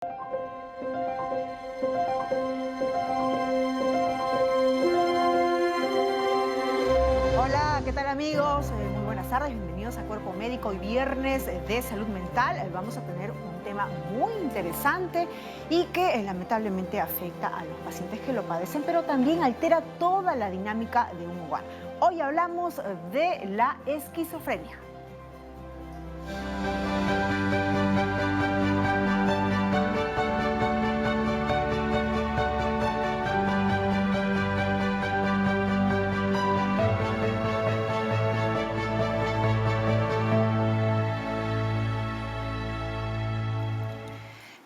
Hola, ¿qué tal amigos? Muy buenas tardes, bienvenidos a Cuerpo Médico. Hoy viernes de salud mental vamos a tener un tema muy interesante y que lamentablemente afecta a los pacientes que lo padecen, pero también altera toda la dinámica de un hogar. Hoy hablamos de la esquizofrenia.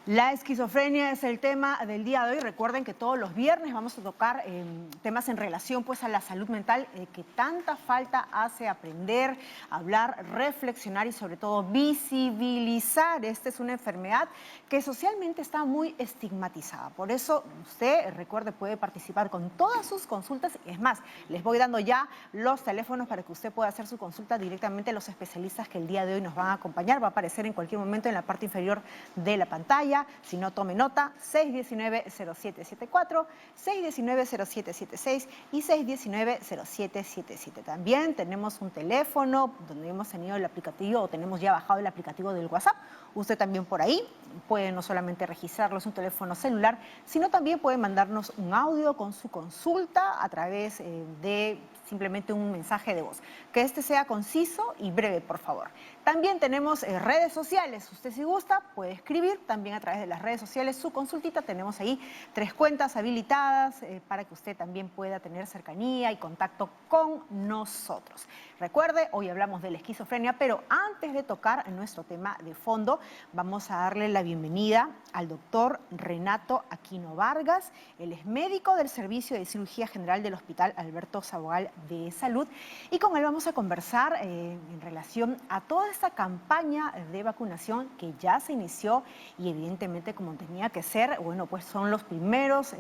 La esquizofrenia es el tema del día de hoy. Recuerden que todos los viernes vamos a tocar temas en relación pues, a la salud mental que tanta falta hace aprender, hablar, reflexionar y sobre todo visibilizar. Esta es una enfermedad que socialmente está muy estigmatizada. Por eso usted, recuerde, puede participar con todas sus consultas. Es más, les voy dando ya los teléfonos para que usted pueda hacer su consulta directamente a los especialistas que el día de hoy nos van a acompañar. Va a aparecer en cualquier momento en la parte inferior de la pantalla. Si no, tome nota, 619-0774, 619-0776 y 619-0777. También tenemos un teléfono donde hemos tenido el aplicativo o tenemos ya bajado el aplicativo del WhatsApp. Usted también por ahí puede no solamente registrarlo en un teléfono celular, sino también puede mandarnos un audio con su consulta a través de simplemente un mensaje de voz. Que este sea conciso y breve, por favor. También tenemos redes sociales. Usted si gusta puede escribir también a través de las redes sociales su consultita. Tenemos ahí 3 cuentas habilitadas para que usted también pueda tener cercanía y contacto con nosotros. Recuerde, hoy hablamos de la esquizofrenia, pero antes de tocar nuestro tema de fondo, vamos a darle la bienvenida al doctor Renato Aquino Vargas. Él es médico del Servicio de Cirugía General del Hospital Alberto Sabogal de Salud y con él vamos a conversar en relación a toda esta campaña de vacunación que ya se inició y evidentemente como tenía que ser, bueno, pues son los primeros,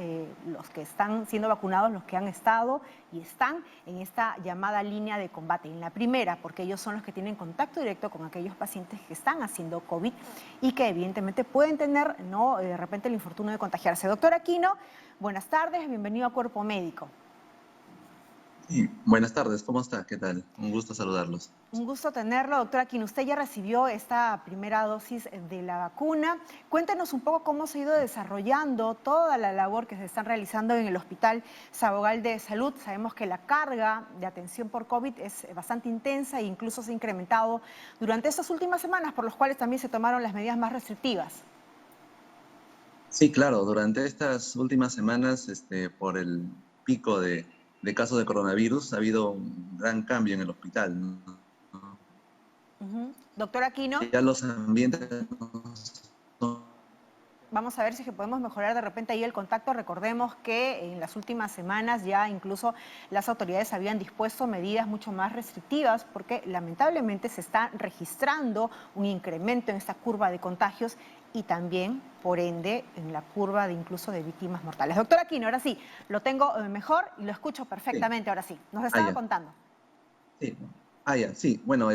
los que están siendo vacunados, los que han estado y están en esta llamada línea de combate, en la primera, porque ellos son los que tienen contacto directo con aquellos pacientes que están haciendo COVID y que evidentemente pueden tener, ¿no?, de repente el infortunio de contagiarse. Doctor Aquino, buenas tardes, bienvenido a Cuerpo Médico. Sí, buenas tardes, ¿cómo está? ¿Qué tal? Un gusto saludarlos. Un gusto tenerlo, doctora Aquino. Usted ya recibió esta primera dosis de la vacuna. Cuéntenos un poco cómo se ha ido desarrollando toda la labor que se está realizando en el Hospital Sabogal de Salud. Sabemos que la carga de atención por COVID es bastante intensa e incluso se ha incrementado durante estas últimas semanas, por los cuales también se tomaron las medidas más restrictivas. Sí, claro, durante estas últimas semanas, por el pico de casos de coronavirus, ha habido un gran cambio en el hospital, ¿no? Doctor Aquino. Ya los ambientes no Vamos a ver si es que podemos mejorar de repente ahí el contacto. Recordemos que en las últimas semanas ya incluso las autoridades habían dispuesto medidas mucho más restrictivas porque lamentablemente se está registrando un incremento en esta curva de contagios y también, por ende, en la curva de incluso de víctimas mortales. Doctor Aquino, ahora sí, lo tengo mejor y lo escucho sí. perfectamente, ahora sí. Nos Ah, estaba ya. contando. Sí. Ah, ya, sí. Bueno,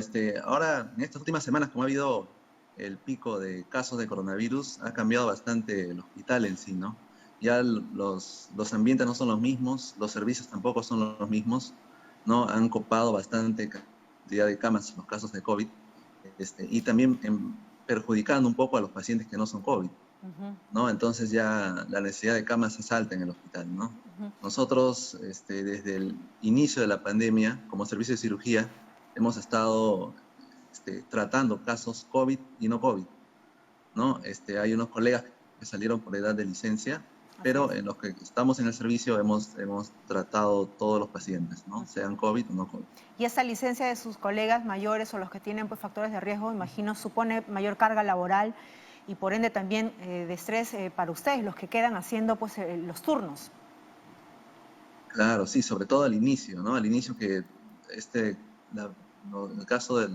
ahora, en estas últimas semanas, como ha habido el pico de casos de coronavirus, ha cambiado bastante el hospital en sí, ¿no? Ya los ambientes no son los mismos, los servicios tampoco son los mismos, ¿no? Han copado bastante cantidad de camas en los casos de COVID, y también perjudicando un poco a los pacientes que no son COVID, ¿no? Entonces ya la necesidad de camas es alta en el hospital, ¿no? Nosotros, desde el inicio de la pandemia, como servicio de cirugía, hemos estado tratando casos COVID y no COVID, ¿no? Hay unos colegas que salieron por edad de licencia, Así es. pero en los que estamos en el servicio hemos tratado todos los pacientes, ¿no? Sean COVID o no COVID. Y esa licencia de sus colegas mayores o los que tienen pues, factores de riesgo, imagino, supone mayor carga laboral y por ende también de estrés para ustedes, los que quedan haciendo pues, los turnos. Claro, sí, sobre todo al inicio, ¿no? Al inicio que el caso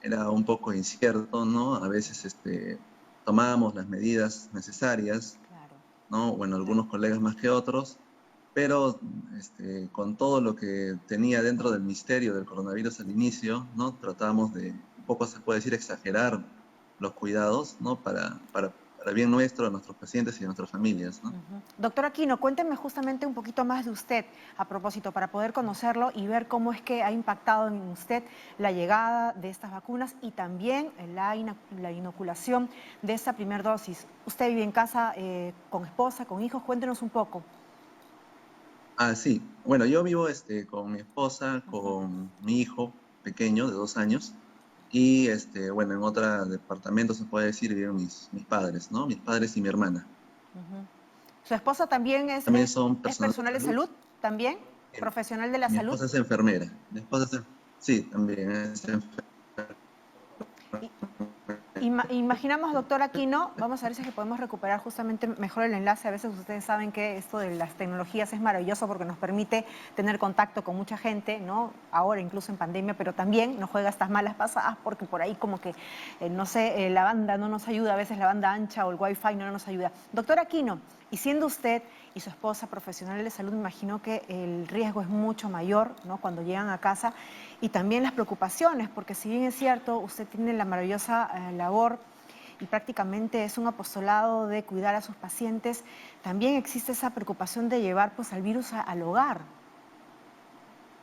era un poco incierto, ¿no? A veces tomábamos las medidas necesarias, Claro. ¿no? Bueno, algunos colegas más que otros, pero con todo lo que tenía dentro del misterio del coronavirus al inicio, ¿no? Tratamos de, un poco se puede decir, exagerar los cuidados, ¿no? Para para bien nuestro, de nuestros pacientes y de nuestras familias, ¿no? Ujú. Doctor Aquino, cuénteme justamente un poquito más de usted a propósito, para poder conocerlo y ver cómo es que ha impactado en usted la llegada de estas vacunas y también la inoculación de esta primera dosis. Usted vive en casa con esposa, con hijos, cuéntenos un poco. Ah, sí. Bueno, yo vivo con mi esposa, Ujú, con mi hijo pequeño de 2 años y bueno, en otro departamento se puede decir viven mis padres, ¿no? Mis padres y mi hermana. ujú. ¿Su esposa también También son es personal de personal de salud. salud? ¿También? Bien. ¿Profesional de la Mi salud? esposa es enfermera. Sí, también es enfermera. Imaginamos, doctor Aquino, vamos a ver si es que podemos recuperar justamente mejor el enlace. A veces ustedes saben que esto de las tecnologías es maravilloso porque nos permite tener contacto con mucha gente, ¿no? Ahora incluso en pandemia, pero también nos juega estas malas pasadas porque por ahí como que, no sé, la banda no nos ayuda, a veces la banda ancha o el wifi no nos ayuda. Doctor Aquino, y siendo usted y su esposa profesionales de salud, me imagino que el riesgo es mucho mayor, ¿no? Cuando llegan a casa, y también las preocupaciones, porque si bien es cierto, usted tiene la maravillosa labor y prácticamente es un apostolado de cuidar a sus pacientes, también existe esa preocupación de llevar pues al virus al hogar.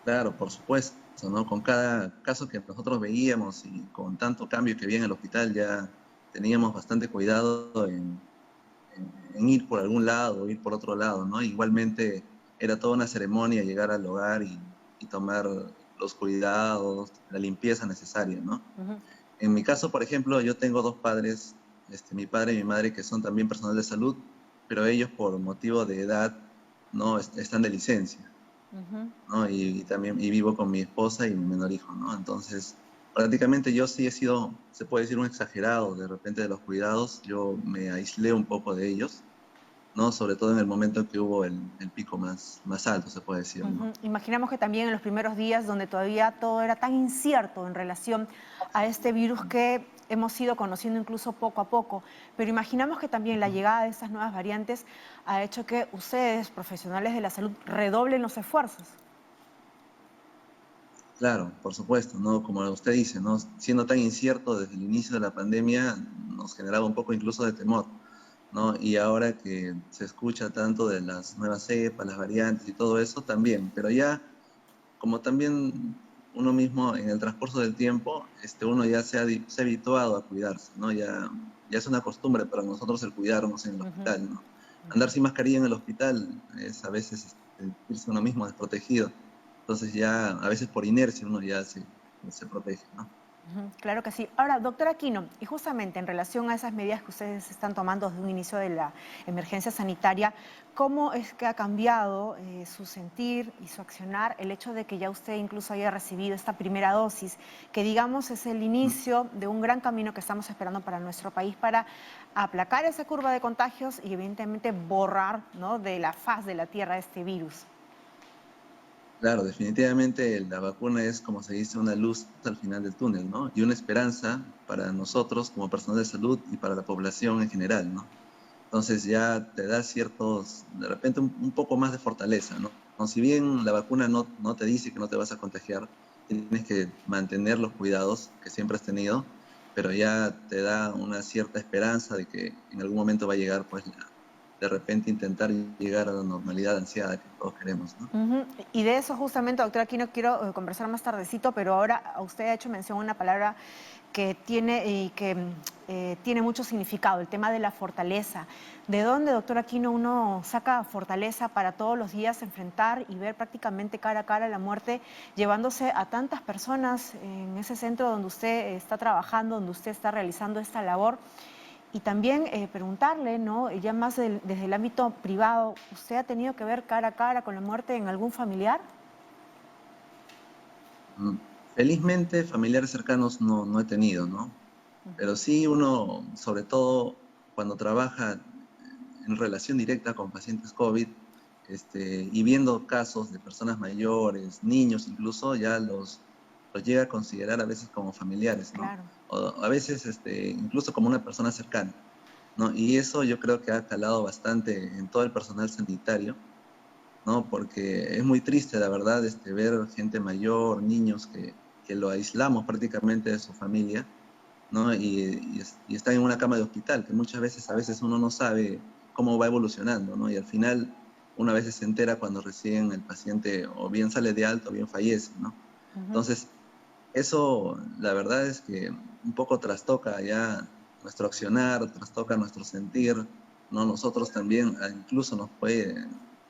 Claro, por supuesto, ¿no? Con cada caso que nosotros veíamos y con tanto cambio que había en el hospital, ya teníamos bastante cuidado en ir por algún lado o ir por otro lado, ¿no? Igualmente era toda una ceremonia llegar al hogar y tomar los cuidados, la limpieza necesaria, ¿no? Ujú, En mi caso, por ejemplo, yo tengo dos padres, mi padre y mi madre, que son también personal de salud, pero ellos por motivo de edad no están de licencia, ujú. ¿no? Y también y vivo con mi esposa y mi menor hijo, ¿no? Entonces, prácticamente yo sí he sido, se puede decir, un exagerado de repente de los cuidados. Yo me aislé un poco de ellos, ¿no? Sobre todo en el momento en que hubo el pico más alto, se puede decir, ¿no? Ujú. Imaginamos que también en los primeros días donde todavía todo era tan incierto en relación a este virus que hemos ido conociendo incluso poco a poco, pero imaginamos que también la llegada de estas nuevas variantes ha hecho que ustedes, profesionales de la salud, redoblen los esfuerzos. Claro, por supuesto, ¿no? Como usted dice, ¿no? Siendo tan incierto desde el inicio de la pandemia, nos generaba un poco incluso de temor, ¿no? Y ahora que se escucha tanto de las nuevas cepas, las variantes y todo eso, también, pero ya como también uno mismo en el transcurso del tiempo, uno ya se ha habituado a cuidarse, ¿no? Ya es una costumbre para nosotros el cuidarnos en el Ujú. hospital, ¿no? Andar sin mascarilla en el hospital es a veces sentirse uno mismo desprotegido. Entonces ya a veces por inercia uno ya se protege, ¿no? Ujú, claro que sí. Ahora, doctora Aquino, y justamente en relación a esas medidas que ustedes están tomando desde un inicio de la emergencia sanitaria, ¿cómo es que ha cambiado su sentir y su accionar el hecho de que ya usted incluso haya recibido esta primera dosis, que digamos es el inicio de un gran camino que estamos esperando para nuestro país para aplacar esa curva de contagios y evidentemente borrar, ¿no?, de la faz de la tierra este virus? Claro, definitivamente la vacuna es, como se dice, una luz al final del túnel, ¿no? Y una esperanza para nosotros como personal de salud y para la población en general, ¿no? Entonces ya te da de repente un poco más de fortaleza, ¿no? No, si bien la vacuna no te dice que no te vas a contagiar, tienes que mantener los cuidados que siempre has tenido, pero ya te da una cierta esperanza de que en algún momento va a llegar, pues, de repente intentar llegar a la normalidad ansiada que todos queremos, ¿no? Ujú. Y de eso justamente, doctora, aquí no quiero conversar más tardecito, pero ahora usted ha hecho mención a una palabra que tiene mucho significado, el tema de la fortaleza. ¿De dónde, doctora Aquino, uno saca fortaleza para todos los días enfrentar y ver prácticamente cara a cara la muerte, llevándose a tantas personas en ese centro donde usted está trabajando, donde usted está realizando esta labor? Y también preguntarle, ¿no? Ya más desde el ámbito privado, ¿usted ha tenido que ver cara a cara con la muerte en algún familiar? Mm, Felizmente, familiares cercanos no he tenido, ¿no? Pero sí uno, sobre todo cuando trabaja en relación directa con pacientes COVID, y viendo casos de personas mayores, niños incluso, ya los llega a considerar a veces como familiares, ¿no? Claro. O a veces incluso como una persona cercana, ¿no? Y eso yo creo que ha calado bastante en todo el personal sanitario, ¿no? Porque es muy triste, la verdad, ver gente mayor, niños que lo aislamos prácticamente de su familia, ¿no? Y está en una cama de hospital, que a veces uno no sabe cómo va evolucionando, ¿no? Y al final una vez se entera cuando recién el paciente o bien sale de alta o bien fallece, ¿no? Ujú. Entonces, eso la verdad es que un poco trastoca ya nuestro accionar, trastoca nuestro sentir, ¿no? Nosotros también incluso nos puede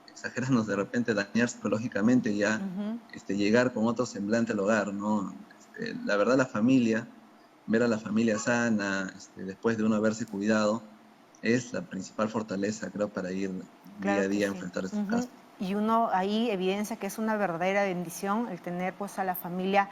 exagerarnos de repente, dañar psicológicamente y ya Ujú. llegar con otro semblante al hogar, ¿no? La verdad la familia, ver a la familia sana, después de uno haberse cuidado, es la principal fortaleza, creo, para ir día a Claro que día a sí. enfrentar estos Ujú. casos. Y uno ahí evidencia que es una verdadera bendición el tener pues a la familia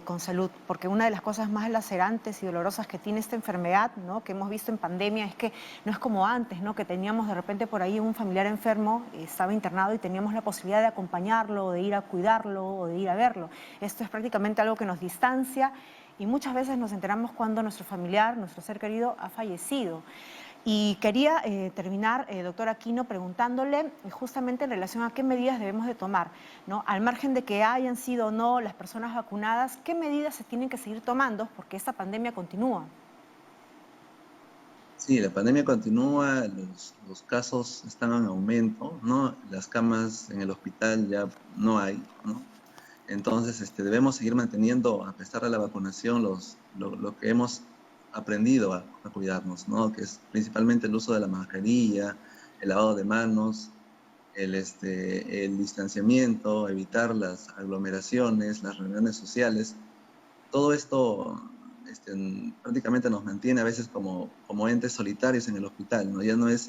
con salud, porque una de las cosas más lacerantes y dolorosas que tiene esta enfermedad, ¿no? Que hemos visto en pandemia es que no es como antes, ¿no? Que teníamos de repente por ahí un familiar enfermo, estaba internado y teníamos la posibilidad de acompañarlo, de ir a cuidarlo o de ir a verlo. Esto es prácticamente algo que nos distancia y muchas veces nos enteramos cuando nuestro familiar, nuestro ser querido ha fallecido. Y quería terminar, doctor Aquino, preguntándole justamente en relación a qué medidas debemos de tomar, ¿no? Al margen de que hayan sido o no las personas vacunadas, ¿qué medidas se tienen que seguir tomando? Porque esta pandemia continúa. Sí, la pandemia continúa, los casos están en aumento, ¿no? Las camas en el hospital ya no hay, ¿no? Entonces, debemos seguir manteniendo, a pesar de la vacunación, lo que hemos aprendido a cuidarnos, ¿no? Que es principalmente el uso de la mascarilla, el lavado de manos, el distanciamiento, evitar las aglomeraciones, las reuniones sociales. Todo esto prácticamente nos mantiene a veces como entes solitarios en el hospital, ¿no? Ya no es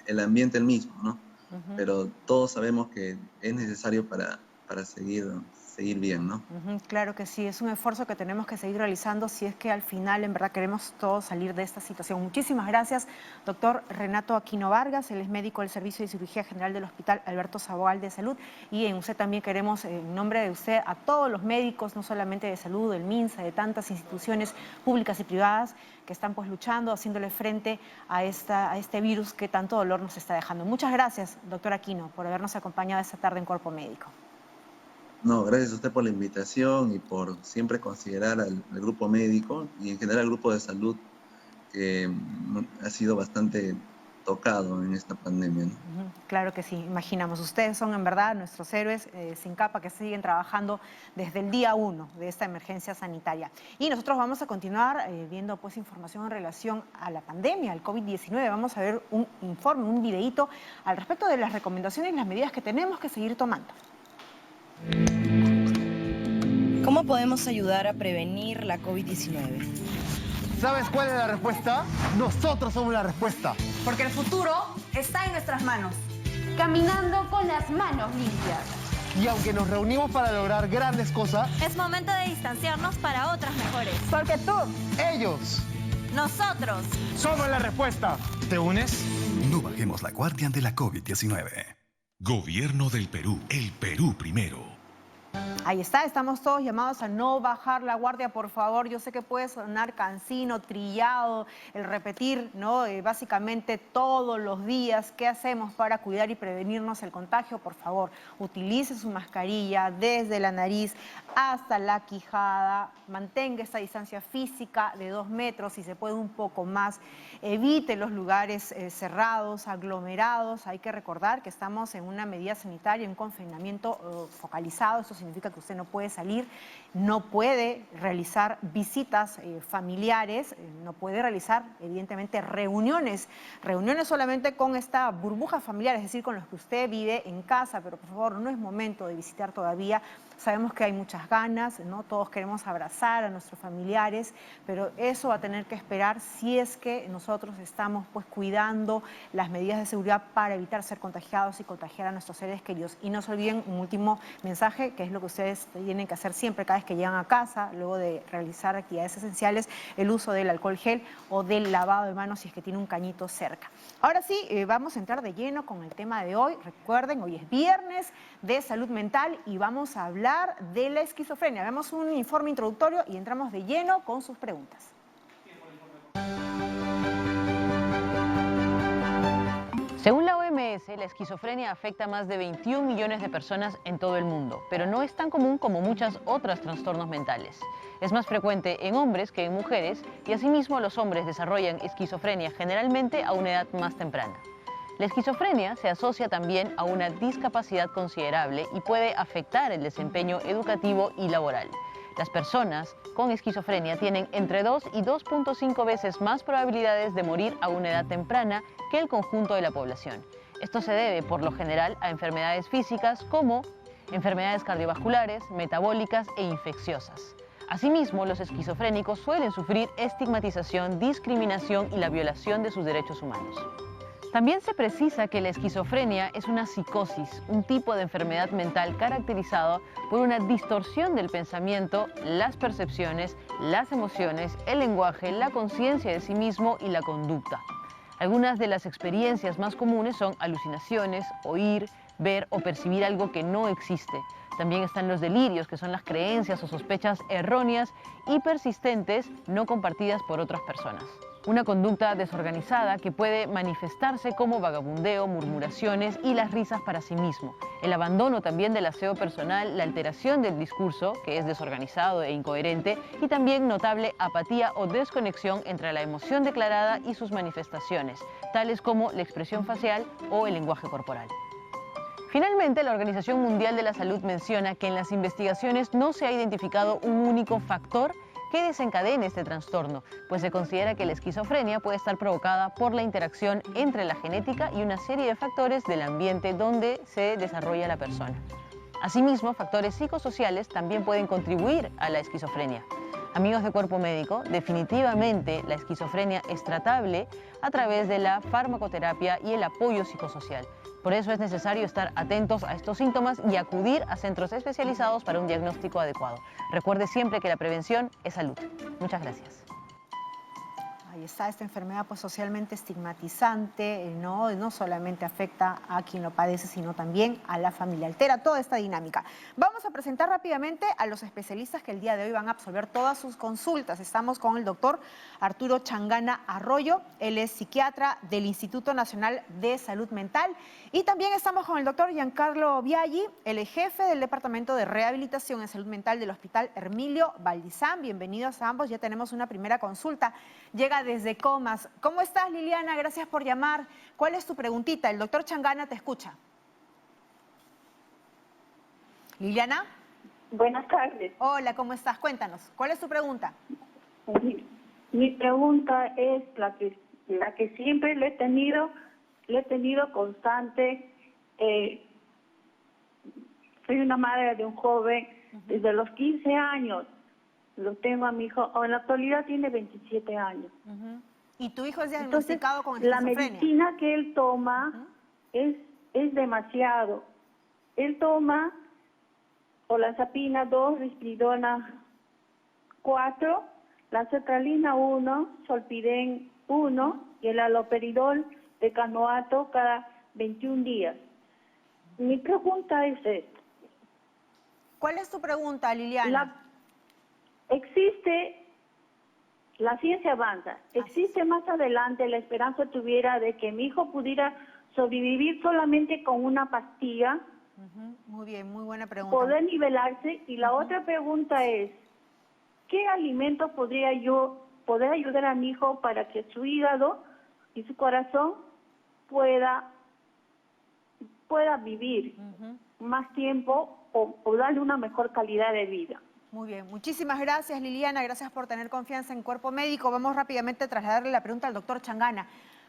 el ambiente el mismo, ¿no? Ujú. Pero todos sabemos que es necesario para seguir bien, ¿no? Ujú. Claro que sí, es un esfuerzo que tenemos que seguir realizando si es que al final en verdad queremos todos salir de esta situación. Muchísimas gracias, doctor Renato Aquino Vargas, él es médico del Servicio de Cirugía General del Hospital Alberto Sabogal de Salud, y en usted también queremos, en nombre de usted, a todos los médicos, no solamente de salud, del MINSA, de tantas instituciones públicas y privadas que están pues luchando, haciéndole frente a este virus que tanto dolor nos está dejando. Muchas gracias, doctor Aquino, por habernos acompañado esta tarde en Cuerpo Médico. No, gracias a usted por la invitación y por siempre considerar al grupo médico y en general al grupo de salud que ha sido bastante tocado en esta pandemia, ¿no? Ujú. Claro que sí, imaginamos. Ustedes son en verdad nuestros héroes sin capa que siguen trabajando desde el día 1 de esta emergencia sanitaria. Y nosotros vamos a continuar viendo pues información en relación a la pandemia, al COVID-19. Vamos a ver un informe, un videíto al respecto de las recomendaciones y las medidas que tenemos que seguir tomando. ¿Cómo podemos ayudar a prevenir la COVID-19? ¿Sabes cuál es la respuesta? Nosotros somos la respuesta. Porque el futuro está en nuestras manos. Caminando con las manos limpias. Y aunque nos reunimos para lograr grandes cosas, es momento de distanciarnos para otras mejores. Porque tú, ellos, nosotros, somos la respuesta. ¿Te unes? No bajemos la guardia ante la COVID-19. Gobierno del Perú. El Perú primero. Ahí está, estamos todos llamados a no bajar la guardia, por favor. Yo sé que puede sonar cansino, trillado, el repetir, ¿no? Básicamente todos los días qué hacemos para cuidar y prevenirnos el contagio. Por favor, utilice su mascarilla desde la nariz hasta la quijada, mantenga esta distancia física de 2 metros, si se puede un poco más, evite los lugares cerrados, aglomerados. Hay que recordar que estamos en una medida sanitaria, un confinamiento focalizado. Esto significa que usted no puede salir, no puede realizar visitas familiares, no puede realizar evidentemente reuniones solamente con esta burbuja familiar, es decir, con los que usted vive en casa, pero por favor no es momento de visitar todavía. Sabemos que hay muchas ganas, ¿no? Todos queremos abrazar a nuestros familiares, pero eso va a tener que esperar si es que nosotros estamos pues cuidando las medidas de seguridad para evitar ser contagiados y contagiar a nuestros seres queridos. Y no se olviden un último mensaje, que es lo que ustedes tienen que hacer siempre cada vez que llegan a casa, luego de realizar actividades esenciales, el uso del alcohol gel o del lavado de manos si es que tiene un cañito cerca. Ahora sí, vamos a entrar de lleno con el tema de hoy. Recuerden, hoy es viernes de salud mental y vamos a hablar de la esquizofrenia. Vemos un informe introductorio y entramos de lleno con sus preguntas. Según la OMS, parece, la esquizofrenia afecta a más de 21 millones de personas en todo el mundo, pero no es tan común como muchos otros trastornos mentales. Es más frecuente en hombres que en mujeres y asimismo los hombres desarrollan esquizofrenia generalmente a una edad más temprana. La esquizofrenia se asocia también a una discapacidad considerable y puede afectar el desempeño educativo y laboral. Las personas con esquizofrenia tienen entre 2 y 2.5 veces más probabilidades de morir a una edad temprana que el conjunto de la población. Esto se debe, por lo general, a enfermedades físicas como enfermedades cardiovasculares, metabólicas e infecciosas. Asimismo, los esquizofrénicos suelen sufrir estigmatización, discriminación y la violación de sus derechos humanos. También se precisa que la esquizofrenia es una psicosis, un tipo de enfermedad mental caracterizado por una distorsión del pensamiento, las percepciones, las emociones, el lenguaje, la conciencia de sí mismo y la conducta. Algunas de las experiencias más comunes son alucinaciones, oír, ver o percibir algo que no existe. También están los delirios, que son las creencias o sospechas erróneas y persistentes no compartidas por otras personas. Una conducta desorganizada que puede manifestarse como vagabundeo, murmuraciones y las risas para sí mismo. El abandono también del aseo personal, la alteración del discurso, que es desorganizado e incoherente, y también notable apatía o desconexión entre la emoción declarada y sus manifestaciones, tales como la expresión facial o el lenguaje corporal. Finalmente, la Organización Mundial de la Salud menciona que en las investigaciones no se ha identificado un único factor que desencadene este trastorno, pues se considera que la esquizofrenia puede estar provocada por la interacción entre la genética y una serie de factores del ambiente donde se desarrolla la persona. Asimismo, factores psicosociales también pueden contribuir a la esquizofrenia. Amigos de Cuerpo Médico, definitivamente la esquizofrenia es tratable a través de la farmacoterapia y el apoyo psicosocial. Por eso es necesario estar atentos a estos síntomas y acudir a centros especializados para un diagnóstico adecuado. Recuerde siempre que la prevención es salud. Muchas gracias. Ahí está esta enfermedad pues socialmente estigmatizante, no solamente afecta a quien lo padece, sino también a la familia, altera toda esta dinámica. Vamos a presentar rápidamente a los especialistas que el día de hoy van a absolver todas sus consultas. Estamos con el doctor Arturo Changana Arroyo, él es psiquiatra del Instituto Nacional de Salud Mental, y también estamos con el doctor Giancarlo Biaggi, él es jefe del Departamento de Rehabilitación en Salud Mental del Hospital Hermilio Valdizán. Bienvenidos a ambos, ya tenemos una primera consulta. Llega desde Comas. ¿Cómo estás, Liliana? Gracias por llamar. ¿Cuál es tu preguntita? El doctor Changana te escucha. Liliana. Buenas tardes. Hola, ¿cómo estás? Cuéntanos. ¿Cuál es tu pregunta? Mi pregunta es la que siempre le he tenido constante. Soy una madre de un joven desde los 15 años. Lo tengo a mi hijo, en la actualidad tiene 27 años. ¿Y tu hijo es diagnosticado con esquizofrenia? La medicina que él toma es demasiado. Él toma olanzapina 2, risperidona 4, la sertralina 1, solpidem 1 y el haloperidol de canoato cada 21 días. Mi pregunta es esta. ¿Cuál es tu pregunta, Liliana? La ciencia avanza. ¿Existe más adelante la esperanza tuviera de que mi hijo pudiera sobrevivir solamente con una pastilla? Muy bien, muy buena pregunta. Poder nivelarse. Y la otra pregunta es, ¿qué alimentos podría yo poder ayudar a mi hijo para que su hígado y su corazón pueda vivir más tiempo o darle una mejor calidad de vida? Muy bien, muchísimas gracias, Liliana, gracias por tener confianza en Cuerpo Médico. Vamos rápidamente a trasladarle la pregunta al doctor Changana.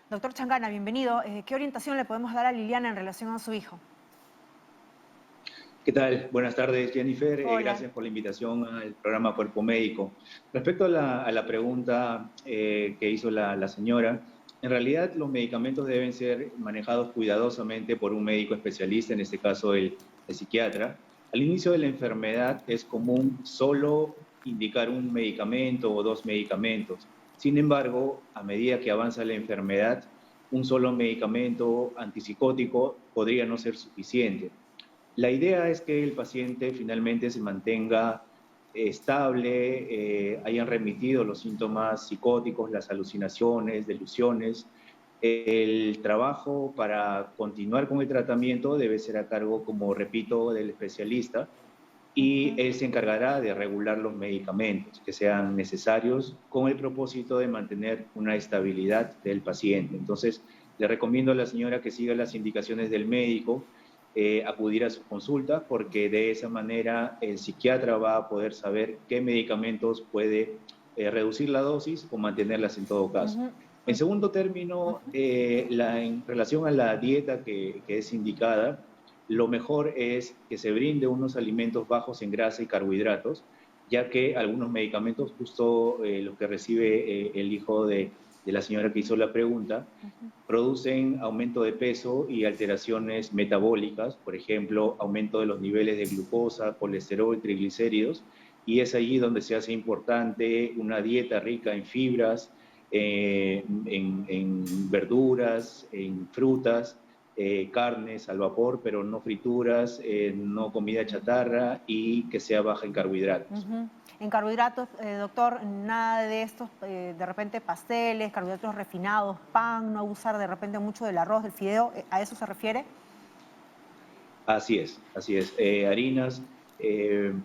Doctor Changana, bienvenido. ¿Qué orientación le podemos dar a Liliana en relación a su hijo? ¿Qué tal? Buenas tardes, Jennifer. Gracias por la invitación al programa Cuerpo Médico. Respecto a la pregunta que hizo la señora, en realidad los medicamentos deben ser manejados cuidadosamente por un médico especialista, en este caso el psiquiatra. Al inicio de la enfermedad es común solo indicar un medicamento o 2 medicamentos. Sin embargo, a medida que avanza la enfermedad, un solo medicamento antipsicótico podría no ser suficiente. La idea es que el paciente finalmente se mantenga estable, hayan remitido los síntomas psicóticos, las alucinaciones, delusiones, El trabajo para continuar con el tratamiento debe ser a cargo, como repito, del especialista, y él se encargará de regular los medicamentos que sean necesarios con el propósito de mantener una estabilidad del paciente. Entonces, le recomiendo a la señora que siga las indicaciones del médico, acudir a su consulta, porque de esa manera el psiquiatra va a poder saber qué medicamentos puede reducir la dosis o mantenerlas en todo caso. En segundo término, en relación a la dieta que es indicada, lo mejor es que se brinde unos alimentos bajos en grasa y carbohidratos, ya que algunos medicamentos, justo los que recibe el hijo de la señora que hizo la pregunta, producen aumento de peso y alteraciones metabólicas, por ejemplo, aumento de los niveles de glucosa, colesterol, triglicéridos, y es allí donde se hace importante una dieta rica en fibras, en verduras, en frutas, carnes al vapor, pero no frituras, no comida chatarra y que sea baja en carbohidratos. En carbohidratos, doctor, nada de estos, de repente pasteles, carbohidratos refinados, pan, no abusar de repente mucho del arroz, del fideo, ¿a eso se refiere? Así es. Harinas,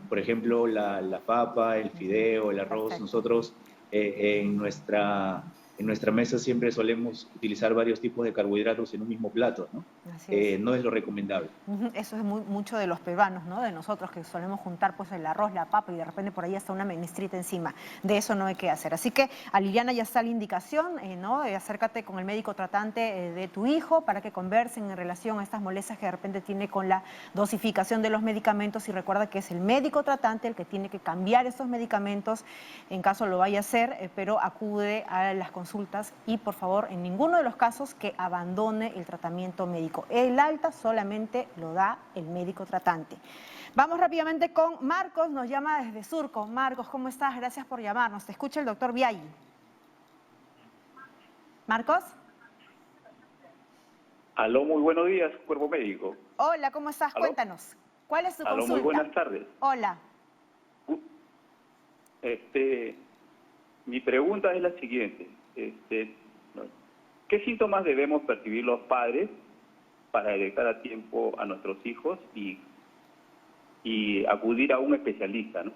por ejemplo, la papa, el fideo, el arroz. Perfecto. Nosotros en nuestra mesa siempre solemos utilizar varios tipos de carbohidratos en un mismo plato, ¿no? No es lo recomendable. Eso es mucho de los peruanos, ¿no? De nosotros, que solemos juntar pues el arroz, la papa y de repente por ahí hasta una menestrita encima. De eso no hay que hacer. Así que a Liliana ya está la indicación, ¿no? Acércate con el médico tratante de tu hijo para que conversen en relación a estas molestias que de repente tiene con la dosificación de los medicamentos, y recuerda que es el médico tratante el que tiene que cambiar estos medicamentos en caso lo vaya a hacer, pero acude a las consultas y por favor en ninguno de los casos que abandone el tratamiento médico. El alta solamente lo da el médico tratante. Vamos rápidamente con Marcos, nos llama desde Surco. Marcos, ¿cómo estás? Gracias por llamarnos. Te escucha el doctor Biaggi. ¿Marcos? Aló, muy buenos días, cuerpo médico. Hola, ¿cómo estás? ¿Aló? Cuéntanos. ¿Cuál es tu Aló, consulta? muy buenas tardes. Hola. Mi pregunta es la siguiente. ¿Qué síntomas debemos percibir los padres para detectar a tiempo a nuestros hijos y acudir a un especialista, ¿no?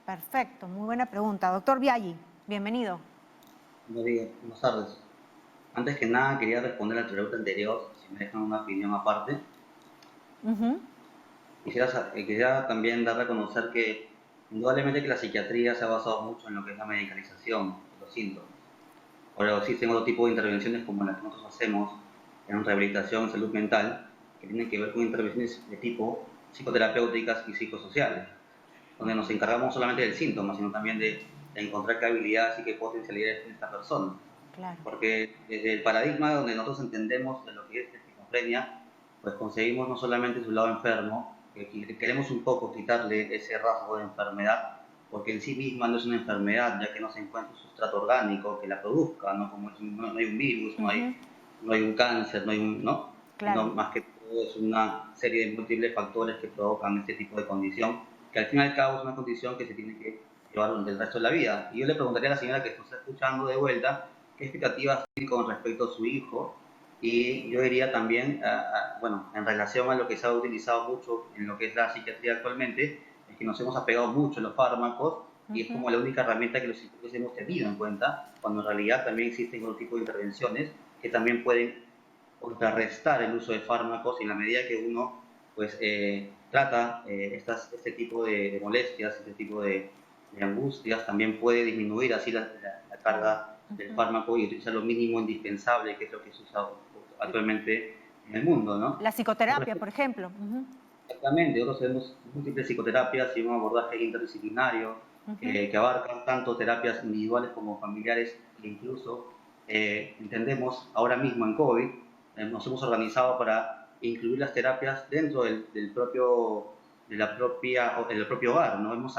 Perfecto, muy buena pregunta. Doctor Biaggi, bienvenido. Buenas tardes. Antes que nada quería responder a la pregunta anterior, si me dejan una opinión aparte. Quisiera también dar a conocer que indudablemente que la psiquiatría se ha basado mucho en lo que es la medicalización de los síntomas. Ahora existen otro tipo de intervenciones como las que nosotros hacemos en rehabilitación en salud mental, que tienen que ver con intervenciones de tipo psicoterapéuticas y psicosociales, donde nos encargamos solamente del síntoma, sino también de encontrar qué habilidades y qué potencialidades tiene esta persona. Claro. Porque desde el paradigma donde nosotros entendemos de lo que es la esquizofrenia, pues conseguimos no solamente su lado enfermo, que queremos un poco quitarle ese rasgo de enfermedad, porque en sí misma no es una enfermedad, ya que no se encuentra un sustrato orgánico que la produzca, ¿no? Como no hay un virus, no hay un cáncer, ¿no? Claro. No, más que todo es una serie de múltiples factores que provocan este tipo de condición, que al fin y al cabo es una condición que se tiene que llevar durante el resto de la vida. Y yo le preguntaría a la señora que nos está escuchando de vuelta, ¿qué expectativas tiene con respecto a su hijo? Y yo diría también, bueno, en relación a lo que se ha utilizado mucho en lo que es la psiquiatría actualmente, es que nos hemos apegado mucho a los fármacos y es como la única herramienta que los psicólogos hemos tenido en cuenta, cuando en realidad también existen otro tipo de intervenciones que también pueden contrarrestar el uso de fármacos, y en la medida que uno pues trata este tipo de molestias, este tipo de angustias, también puede disminuir así la carga del fármaco y utilizar lo mínimo indispensable, que es lo que se usa actualmente en el mundo, ¿no? La psicoterapia, por ejemplo. Exactamente, nosotros tenemos múltiples psicoterapias y un abordaje interdisciplinario que abarcan tanto terapias individuales como familiares, e incluso entendemos ahora mismo en COVID, nos hemos organizado para incluir las terapias dentro del propio hogar, ¿no? Hemos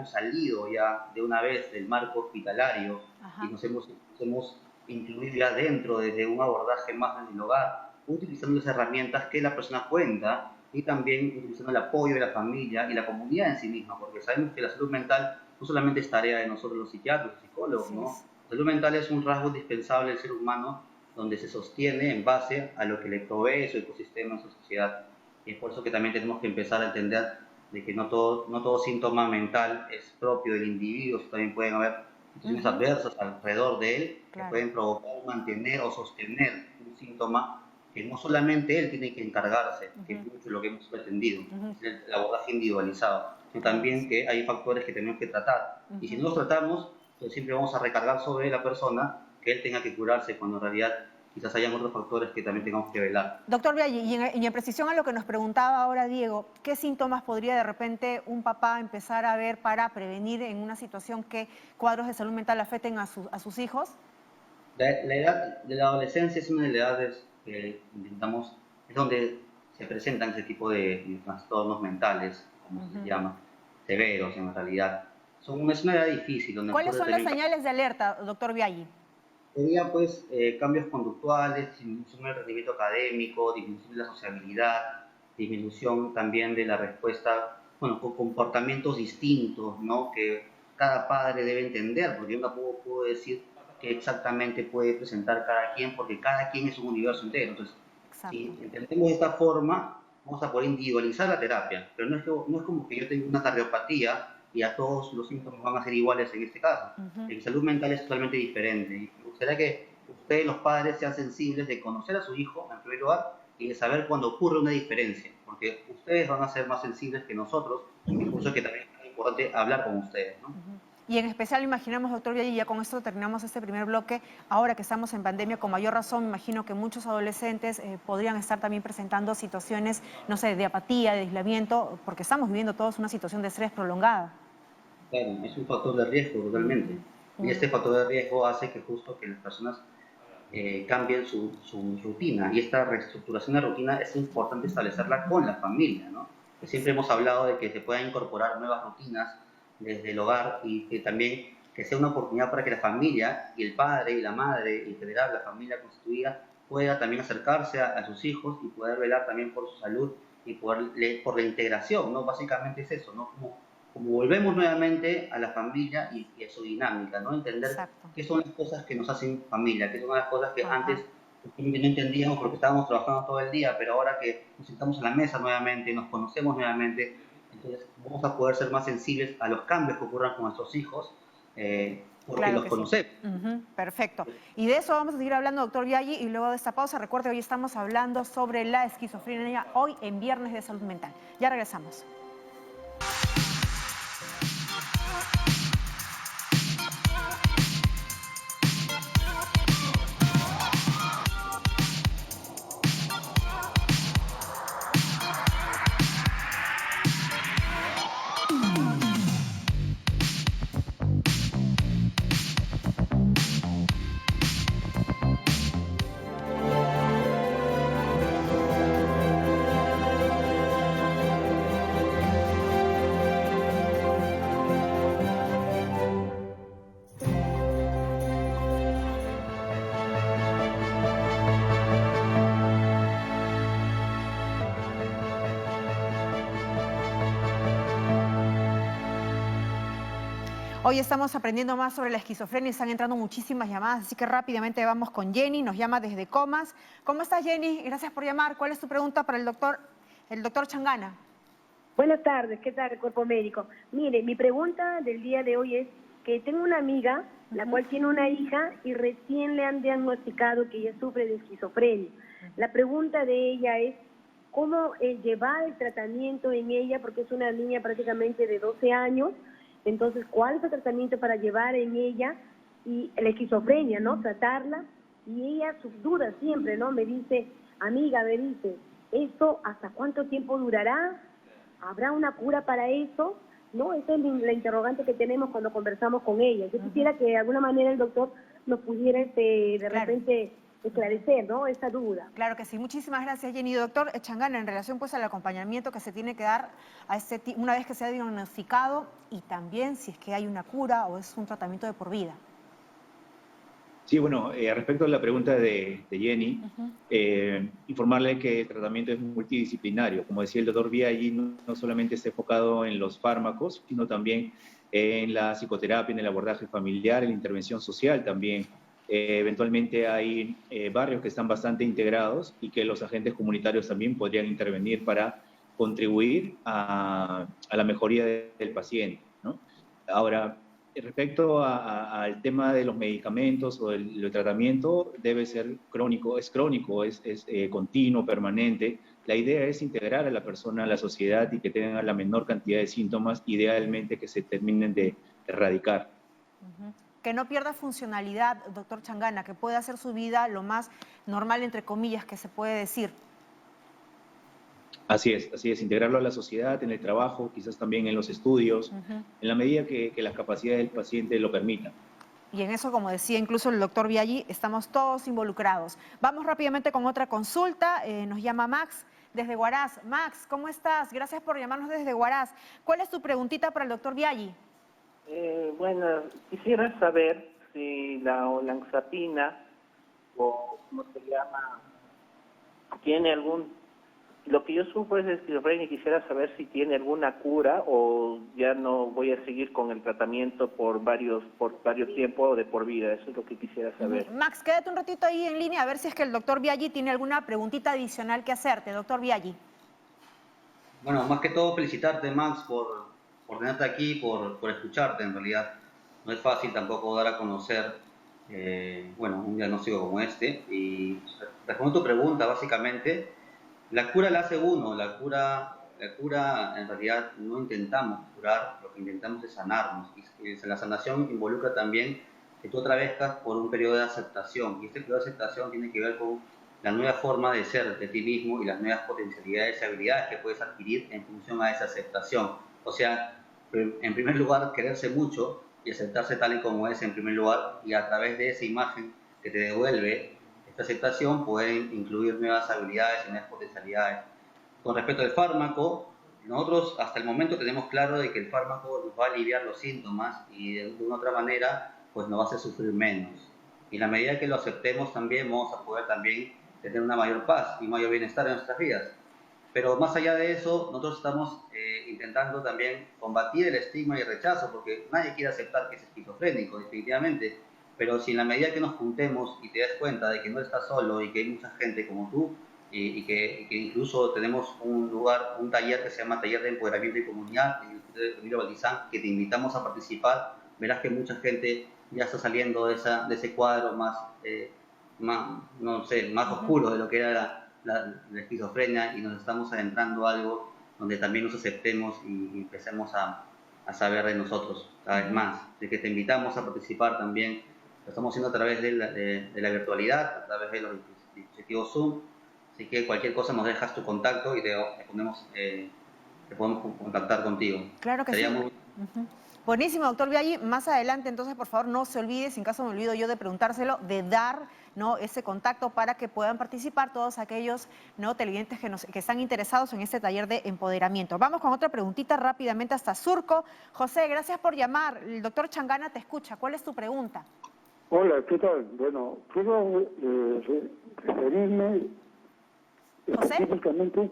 salido ya de una vez del marco hospitalario y nos hemos incluido ya dentro desde un abordaje más en el hogar, utilizando las herramientas que la persona cuenta y también utilizando el apoyo de la familia y la comunidad en sí misma, porque sabemos que la salud mental no solamente es tarea de nosotros los psiquiatras, los psicólogos, ¿no? La salud mental es un rasgo indispensable del ser humano donde se sostiene en base a lo que le provee su ecosistema en su sociedad. Y es por eso que también tenemos que empezar a entender de que no todo síntoma mental es propio del individuo, también pueden haber situaciones adversas alrededor de él que pueden provocar, mantener o sostener un síntoma que no solamente él tiene que encargarse, que es mucho lo que hemos pretendido, es el abordaje individualizado, sino también que hay factores que tenemos que tratar. Y si no los tratamos, pues siempre vamos a recargar sobre la persona que él tenga que curarse, cuando en realidad quizás hayan otros factores que también tengamos que velar. Doctor Biaggi, y en precisión a lo que nos preguntaba ahora Diego, ¿qué síntomas podría de repente un papá empezar a ver para prevenir en una situación que cuadros de salud mental afecten a sus hijos? La edad de la adolescencia es una de las edades que intentamos, es donde se presentan ese tipo de trastornos mentales, como se llama, severos en realidad. Es una edad difícil. Donde ¿Cuáles son las señales de alerta, doctor Biaggi? Sería pues cambios conductuales, disminución del rendimiento académico, disminución de la sociabilidad, disminución también de la respuesta, bueno, con comportamientos distintos, ¿no? Que cada padre debe entender, porque yo tampoco puedo decir qué exactamente puede presentar cada quien, porque cada quien es un universo entero. Entonces, si entendemos de esta forma, vamos a poder individualizar la terapia, pero no es como que yo tenga una cardiopatía y a todos los síntomas van a ser iguales en este caso. En salud mental es totalmente diferente. Y me gustaría que ustedes, los padres, sean sensibles de conocer a su hijo, en primer lugar, y de saber cuando ocurre una diferencia, porque ustedes van a ser más sensibles que nosotros, y por eso que también es importante hablar con ustedes, ¿no? Y en especial, imaginamos, doctor Biaggi, ya con esto terminamos este primer bloque, ahora que estamos en pandemia, con mayor razón, me imagino que muchos adolescentes podrían estar también presentando situaciones, no sé, de apatía, de aislamiento, porque estamos viviendo todos una situación de estrés prolongada. Claro, es un factor de riesgo totalmente. Y este factor de riesgo hace que justo que las personas cambien su rutina. Y esta reestructuración de rutina es importante establecerla con la familia, ¿no? Que siempre hemos hablado de que se puedan incorporar nuevas rutinas desde el hogar y que también que sea una oportunidad para que la familia y el padre y la madre, en general la familia constituida, pueda también acercarse a sus hijos y poder velar también por su salud y por la integración, ¿no? Básicamente es eso, ¿no? Como volvemos nuevamente a la familia y a su dinámica, ¿no? Entender qué son las cosas que nos hacen familia, qué son las cosas que antes no entendíamos porque estábamos trabajando todo el día, pero ahora que nos sentamos a la mesa nuevamente, nos conocemos nuevamente, entonces vamos a poder ser más sensibles a los cambios que ocurran con nuestros hijos, porque los conocemos. Perfecto. Y de eso vamos a seguir hablando, doctor Biaggi, y luego de esta pausa, recuerde, hoy estamos hablando sobre la esquizofrenia, hoy en Viernes de Salud Mental. Ya regresamos. Hoy estamos aprendiendo más sobre la esquizofrenia y están entrando muchísimas llamadas, así que rápidamente vamos con Jenny, nos llama desde Comas. ¿Cómo estás, Jenny? Gracias por llamar. ¿Cuál es tu pregunta para el doctor Changana? Buenas tardes, ¿qué tal, cuerpo médico? Mire, mi pregunta del día de hoy es que tengo una amiga, la cual tiene una hija y recién le han diagnosticado que ella sufre de esquizofrenia. La pregunta de ella es, ¿cómo llevar el tratamiento en ella? Porque es una niña prácticamente de 12 años, entonces, ¿cuál es el tratamiento para llevar en ella y la esquizofrenia, ¿no? Tratarla, y ella sus dudas siempre, ¿no? Me dice, amiga, me dice, ¿esto hasta cuánto tiempo durará? ¿Habrá una cura para eso? ¿No? Esa es la interrogante que tenemos cuando conversamos con ella. Yo quisiera que de alguna manera el doctor nos pudiera de repente esclarecer, ¿no? Esa duda. Claro que sí. Muchísimas gracias, Jenny. Doctor Changana, en relación pues al acompañamiento que se tiene que dar a una vez que se ha diagnosticado y también si es que hay una cura o es un tratamiento de por vida. Sí, bueno, respecto a la pregunta de Jenny, informarle que el tratamiento es multidisciplinario. Como decía el doctor Biaggi, no solamente está enfocado en los fármacos, sino también en la psicoterapia, en el abordaje familiar, en la intervención social también. Eventualmente hay barrios que están bastante integrados y que los agentes comunitarios también podrían intervenir para contribuir a la mejoría del paciente, ¿no? Ahora, respecto al tema de los medicamentos o el tratamiento, debe ser crónico, es continuo, permanente. La idea es integrar a la persona a la sociedad y que tenga la menor cantidad de síntomas, idealmente que se terminen de erradicar. Que no pierda funcionalidad, doctor Changana, que pueda hacer su vida lo más normal, entre comillas, que se puede decir. Así es, integrarlo a la sociedad, en el trabajo, quizás también en los estudios, en la medida que las capacidades del paciente lo permitan. Y en eso, como decía incluso el doctor Biaggi, estamos todos involucrados. Vamos rápidamente con otra consulta. Nos llama Max desde Huaraz. Max, ¿cómo estás? Gracias por llamarnos desde Huaraz. ¿Cuál es tu preguntita para el doctor Biaggi? Bueno, quisiera saber si la olanzapina, o ¿cómo se llama?, tiene algún... Lo que yo sufro es esquizofrenia y quisiera saber si tiene alguna cura o ya no voy a seguir con el tratamiento por varios tiempos o de por vida. Eso es lo que quisiera saber. Max, quédate un ratito ahí en línea a ver si es que el doctor Biaggi tiene alguna preguntita adicional que hacerte. Doctor Biaggi. Bueno, más que todo felicitarte, Max, por tenerte aquí, por escucharte en realidad. No es fácil tampoco dar a conocer un diagnóstico como este. Y respondo a tu pregunta, básicamente, la cura la hace uno, la cura en realidad no intentamos curar, lo que intentamos es sanarnos. Y la sanación involucra también que tú atravesas por un periodo de aceptación. Y este periodo de aceptación tiene que ver con la nueva forma de ser de ti mismo y las nuevas potencialidades y habilidades que puedes adquirir en función a esa aceptación. O sea, en primer lugar, quererse mucho y aceptarse tal y como es en primer lugar, y a través de esa imagen que te devuelve esta aceptación pueden incluir nuevas habilidades y nuevas potencialidades. Con respecto al fármaco, nosotros hasta el momento tenemos claro de que el fármaco nos va a aliviar los síntomas y de una otra manera pues nos va a hacer sufrir menos. Y en la medida que lo aceptemos también vamos a poder también tener una mayor paz y mayor bienestar en nuestras vidas. Pero más allá de eso, nosotros estamos intentando también combatir el estigma y el rechazo, porque nadie quiere aceptar que es esquizofrénico, definitivamente. Pero si en la medida que nos juntemos y te das cuenta de que no estás solo y que hay mucha gente como tú, y que incluso tenemos un taller que se llama Taller de Empoderamiento y Comunidad en el Instituto de Emilio Valdizán, que te invitamos a participar, verás que mucha gente ya está saliendo de ese cuadro más oscuro de lo que era la esquizofrenia, y nos estamos adentrando a algo donde también nos aceptemos y empecemos a saber de nosotros cada vez más. De que te invitamos a participar también. Lo estamos haciendo a través de la virtualidad, a través de los dispositivos Zoom. Así que cualquier cosa nos dejas tu contacto y te podemos contactar contigo. Claro que sí. Buenísimo, doctor Biaggi. Más adelante, entonces, por favor, no se olvide, sin caso me olvido yo de preguntárselo, de dar ese contacto para que puedan participar todos aquellos televidentes que están interesados en este taller de empoderamiento. Vamos con otra preguntita rápidamente hasta Surco. José, gracias por llamar. El doctor Changana te escucha. ¿Cuál es tu pregunta? Hola, ¿qué tal? Bueno, quiero referirme específicamente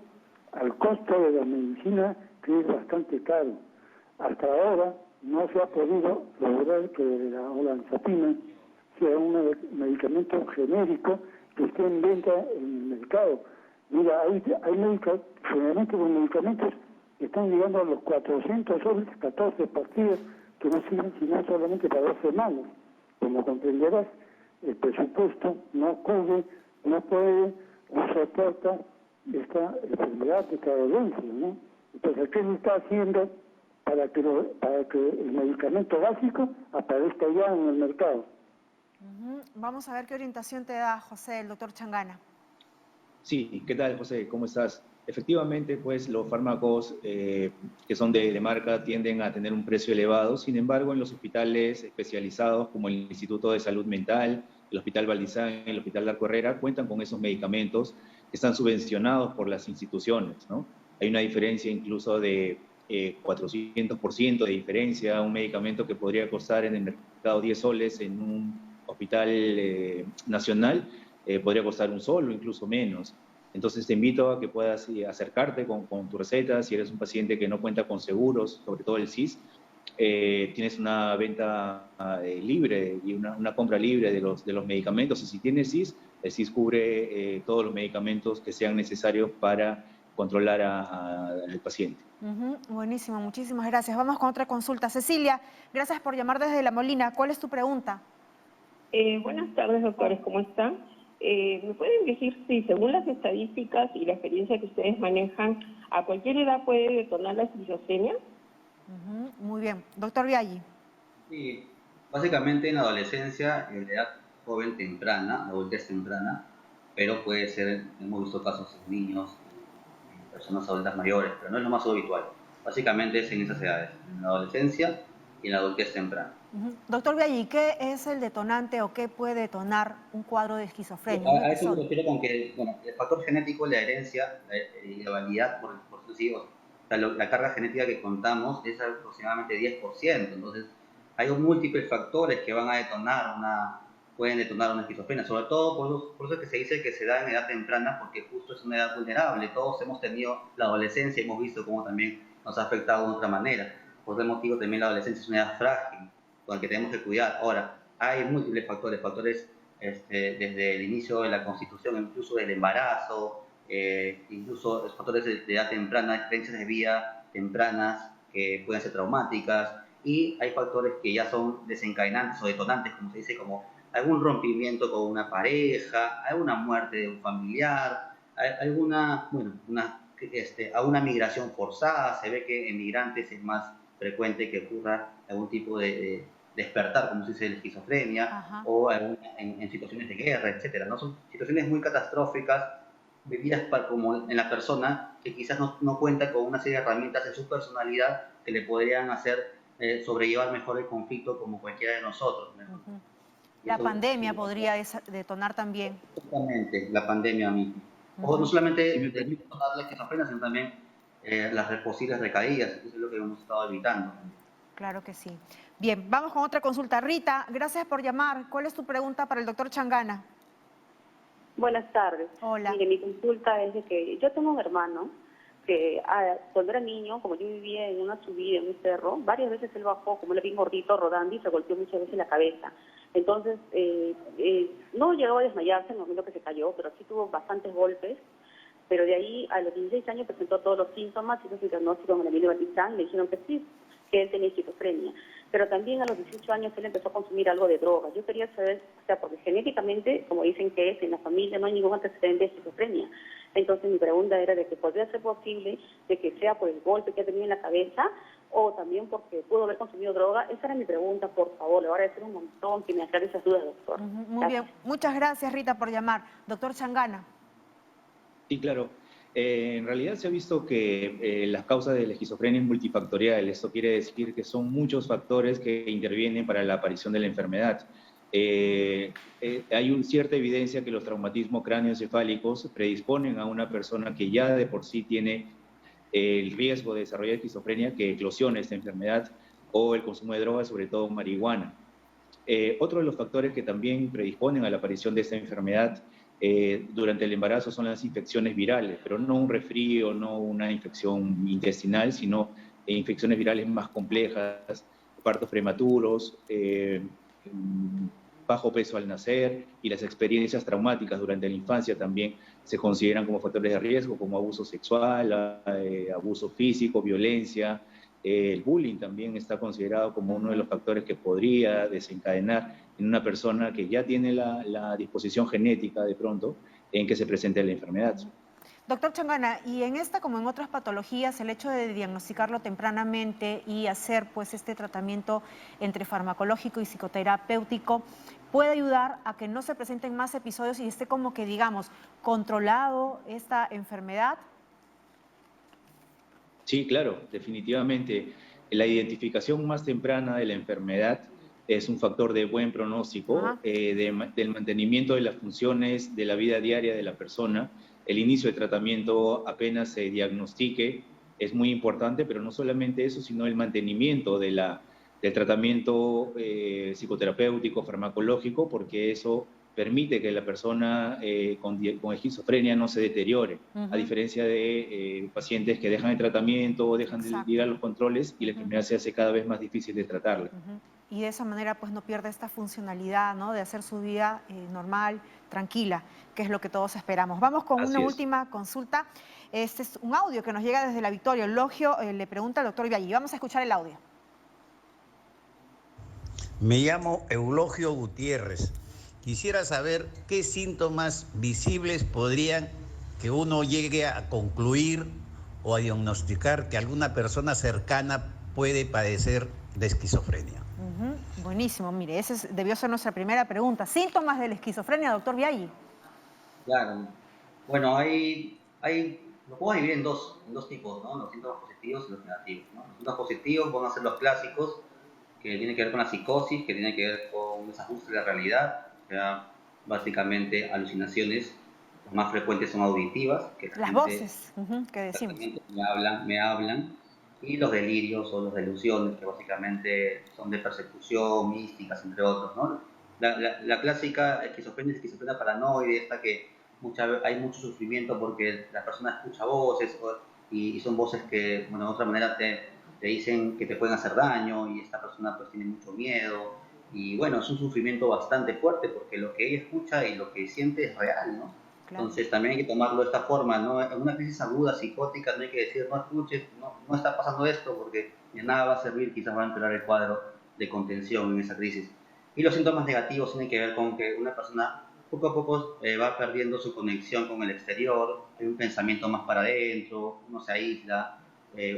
al costo de la medicina, que es bastante caro. Hasta ahora no se ha podido lograr que la olanzapina sea un medicamento genérico que esté en venta en el mercado. Mira, generalmente los medicamentos están llegando a los 400 soles, 14 pastillas, que no sirven sino solamente para 2 semanas. Como comprenderás, el presupuesto no cubre, no puede, no soporta esta enfermedad, esta dolencia, ¿no? Entonces, ¿qué se está haciendo para que el medicamento básico aparezca ya en el mercado? Vamos a ver qué orientación te da, José, el doctor Changana. Sí, ¿qué tal, José? ¿Cómo estás? Efectivamente, pues los fármacos que son de marca tienden a tener un precio elevado. Sin embargo, en los hospitales especializados como el Instituto de Salud Mental, el Hospital Valdizán, el Hospital Larco Herrera, cuentan con esos medicamentos que están subvencionados por las instituciones, ¿no? Hay una diferencia incluso de 400% de diferencia. Un medicamento que podría costar en el mercado 10 soles en un hospital nacional podría costar 1 sol o incluso menos. Entonces te invito a que puedas acercarte con tu receta, si eres un paciente que no cuenta con seguros, sobre todo el SIS, tienes una venta libre y una compra libre de los medicamentos. Y si tienes SIS, el SIS cubre todos los medicamentos que sean necesarios para controlar al paciente. Buenísimo, muchísimas gracias. Vamos con otra consulta. Cecilia, gracias por llamar desde La Molina. ¿Cuál es tu pregunta? Buenas tardes, doctores, ¿cómo están? ¿Me pueden decir si, según las estadísticas y la experiencia que ustedes manejan, a cualquier edad puede detonar la esquizofrenia? Muy bien. Doctor Biaggi. Sí, básicamente en la adolescencia, en la edad joven temprana, adultez temprana, pero puede ser, hemos visto casos en niños, en personas adultas mayores, pero no es lo más habitual. Básicamente es en esas edades, en la adolescencia y en la adultez temprana. Doctor Biaggi, ¿qué es el detonante o qué puede detonar un cuadro de esquizofrenia? A eso me refiero con que el factor genético, la herencia y la validad, por decir, la carga genética que contamos es aproximadamente 10%. Entonces, hay múltiples factores que van a pueden detonar una esquizofrenia, sobre todo por eso es que se dice que se da en edad temprana, porque justo es una edad vulnerable. Todos hemos tenido la adolescencia y hemos visto cómo también nos ha afectado de otra manera. Por ese motivo también la adolescencia es una edad frágil, con la que tenemos que cuidar. Ahora, hay múltiples factores desde el inicio de la constitución, incluso del embarazo, incluso factores de edad temprana, experiencias de vida tempranas que pueden ser traumáticas, y hay factores que ya son desencadenantes o detonantes, como se dice, como algún rompimiento con una pareja, alguna muerte de un familiar, alguna migración forzada. Se ve que en migrantes es más frecuente que ocurra algún tipo de despertar, como se dice, de esquizofrenia, o en situaciones de guerra, etcétera, ¿no? Son situaciones muy catastróficas vividas como en la persona, que quizás no cuenta con una serie de herramientas en su personalidad que le podrían hacer sobrellevar mejor el conflicto como cualquiera de nosotros. La pandemia podría detonar también. Exactamente, la pandemia misma. O no solamente detonar la esquizofrenia, sino también las posibles recaídas. Eso es lo que hemos estado evitando. Claro que sí. Bien, vamos con otra consulta. Rita, gracias por llamar. ¿Cuál es tu pregunta para el doctor Changana? Buenas tardes. Hola. Mire, mi consulta es de que yo tengo un hermano que cuando era niño, como yo vivía en una subida, en un cerro, varias veces él bajó, como él era bien gordito, rodando, y se golpeó muchas veces la cabeza. Entonces, no llegó a desmayarse en el momento que se cayó, pero sí tuvo bastantes golpes. Pero de ahí, a los 16 años, presentó todos los síntomas, hizo su diagnóstico con el Emilio Batistán, le dijeron que sí, que él tenía esquizofrenia. Pero también a los 18 años él empezó a consumir algo de droga. Yo quería saber, o sea, porque genéticamente, como dicen que es, en la familia no hay ningún antecedente de esquizofrenia. Entonces mi pregunta era de que podría ser posible de que sea por el golpe que ha tenido en la cabeza o también porque pudo haber consumido droga. Esa era mi pregunta, por favor. Le voy a agradecer un montón que me aclare esas dudas, doctor. Muy bien. Muchas gracias, Rita, por llamar. Doctor Changana. Sí, claro. En realidad se ha visto que las causas de la esquizofrenia es multifactorial. Esto quiere decir que son muchos factores que intervienen para la aparición de la enfermedad. Hay cierta evidencia que los traumatismos cráneoencefálicos predisponen a una persona que ya de por sí tiene el riesgo de desarrollar esquizofrenia que eclosione esta enfermedad, o el consumo de drogas, sobre todo marihuana. Otro de los factores que también predisponen a la aparición de esta enfermedad durante el embarazo son las infecciones virales, pero no un resfrío, no una infección intestinal, sino infecciones virales más complejas, partos prematuros, bajo peso al nacer, y las experiencias traumáticas durante la infancia también se consideran como factores de riesgo, como abuso sexual, abuso físico, violencia. El bullying también está considerado como uno de los factores que podría desencadenar en una persona que ya tiene la disposición genética de pronto en que se presente la enfermedad. Doctor Changana, y en esta como en otras patologías, el hecho de diagnosticarlo tempranamente y hacer pues este tratamiento entre farmacológico y psicoterapéutico puede ayudar a que no se presenten más episodios y esté como que digamos controlado esta enfermedad. Sí, claro, definitivamente. La identificación más temprana de la enfermedad es un factor de buen pronóstico, del mantenimiento de las funciones de la vida diaria de la persona. El inicio de tratamiento apenas se diagnostique es muy importante, pero no solamente eso, sino el mantenimiento del tratamiento psicoterapéutico, farmacológico, porque eso permite que la persona con esquizofrenia no se deteriore, a diferencia de pacientes que dejan el tratamiento o dejan de ir a los controles y la enfermedad se hace cada vez más difícil de tratarla. Y de esa manera pues no pierde esta funcionalidad, ¿no?, de hacer su vida normal, tranquila, que es lo que todos esperamos. Vamos con una última consulta. Este es un audio que nos llega desde La Victoria. Eulogio le pregunta al doctor Viaggi. Vamos a escuchar el audio. Me llamo Eulogio Gutiérrez. Quisiera saber qué síntomas visibles podrían que uno llegue a concluir o a diagnosticar que alguna persona cercana puede padecer de esquizofrenia. Buenísimo, mire, esa debió ser nuestra primera pregunta. ¿Síntomas de la esquizofrenia, doctor Viaggi? Claro. Bueno, lo puedo dividir en dos tipos, ¿no? Los síntomas positivos y los negativos, ¿no? Los síntomas positivos van a ser los clásicos, que tienen que ver con la psicosis, que tienen que ver con un desajuste de la realidad, o sea, básicamente alucinaciones. Las más frecuentes son auditivas. Que las voces que decimos. Me hablan. Y los delirios o las delusiones, que básicamente son de persecución, místicas, entre otros, ¿no? La clásica esquizofrenia es esquizofrenia paranoide, esta que hay mucho sufrimiento porque la persona escucha voces y son voces que, bueno, de otra manera te dicen que te pueden hacer daño y esta persona pues tiene mucho miedo. Y bueno, es un sufrimiento bastante fuerte porque lo que ella escucha y lo que siente es real, ¿no? Claro. Entonces también hay que tomarlo de esta forma, ¿no? En una crisis aguda, psicótica, no hay que decir, no escuches, no está pasando esto, porque de nada va a servir, quizás va a empeorar el cuadro de contención en esa crisis. Y los síntomas negativos tienen que ver con que una persona poco a poco va perdiendo su conexión con el exterior, hay un pensamiento más para adentro, uno se aísla,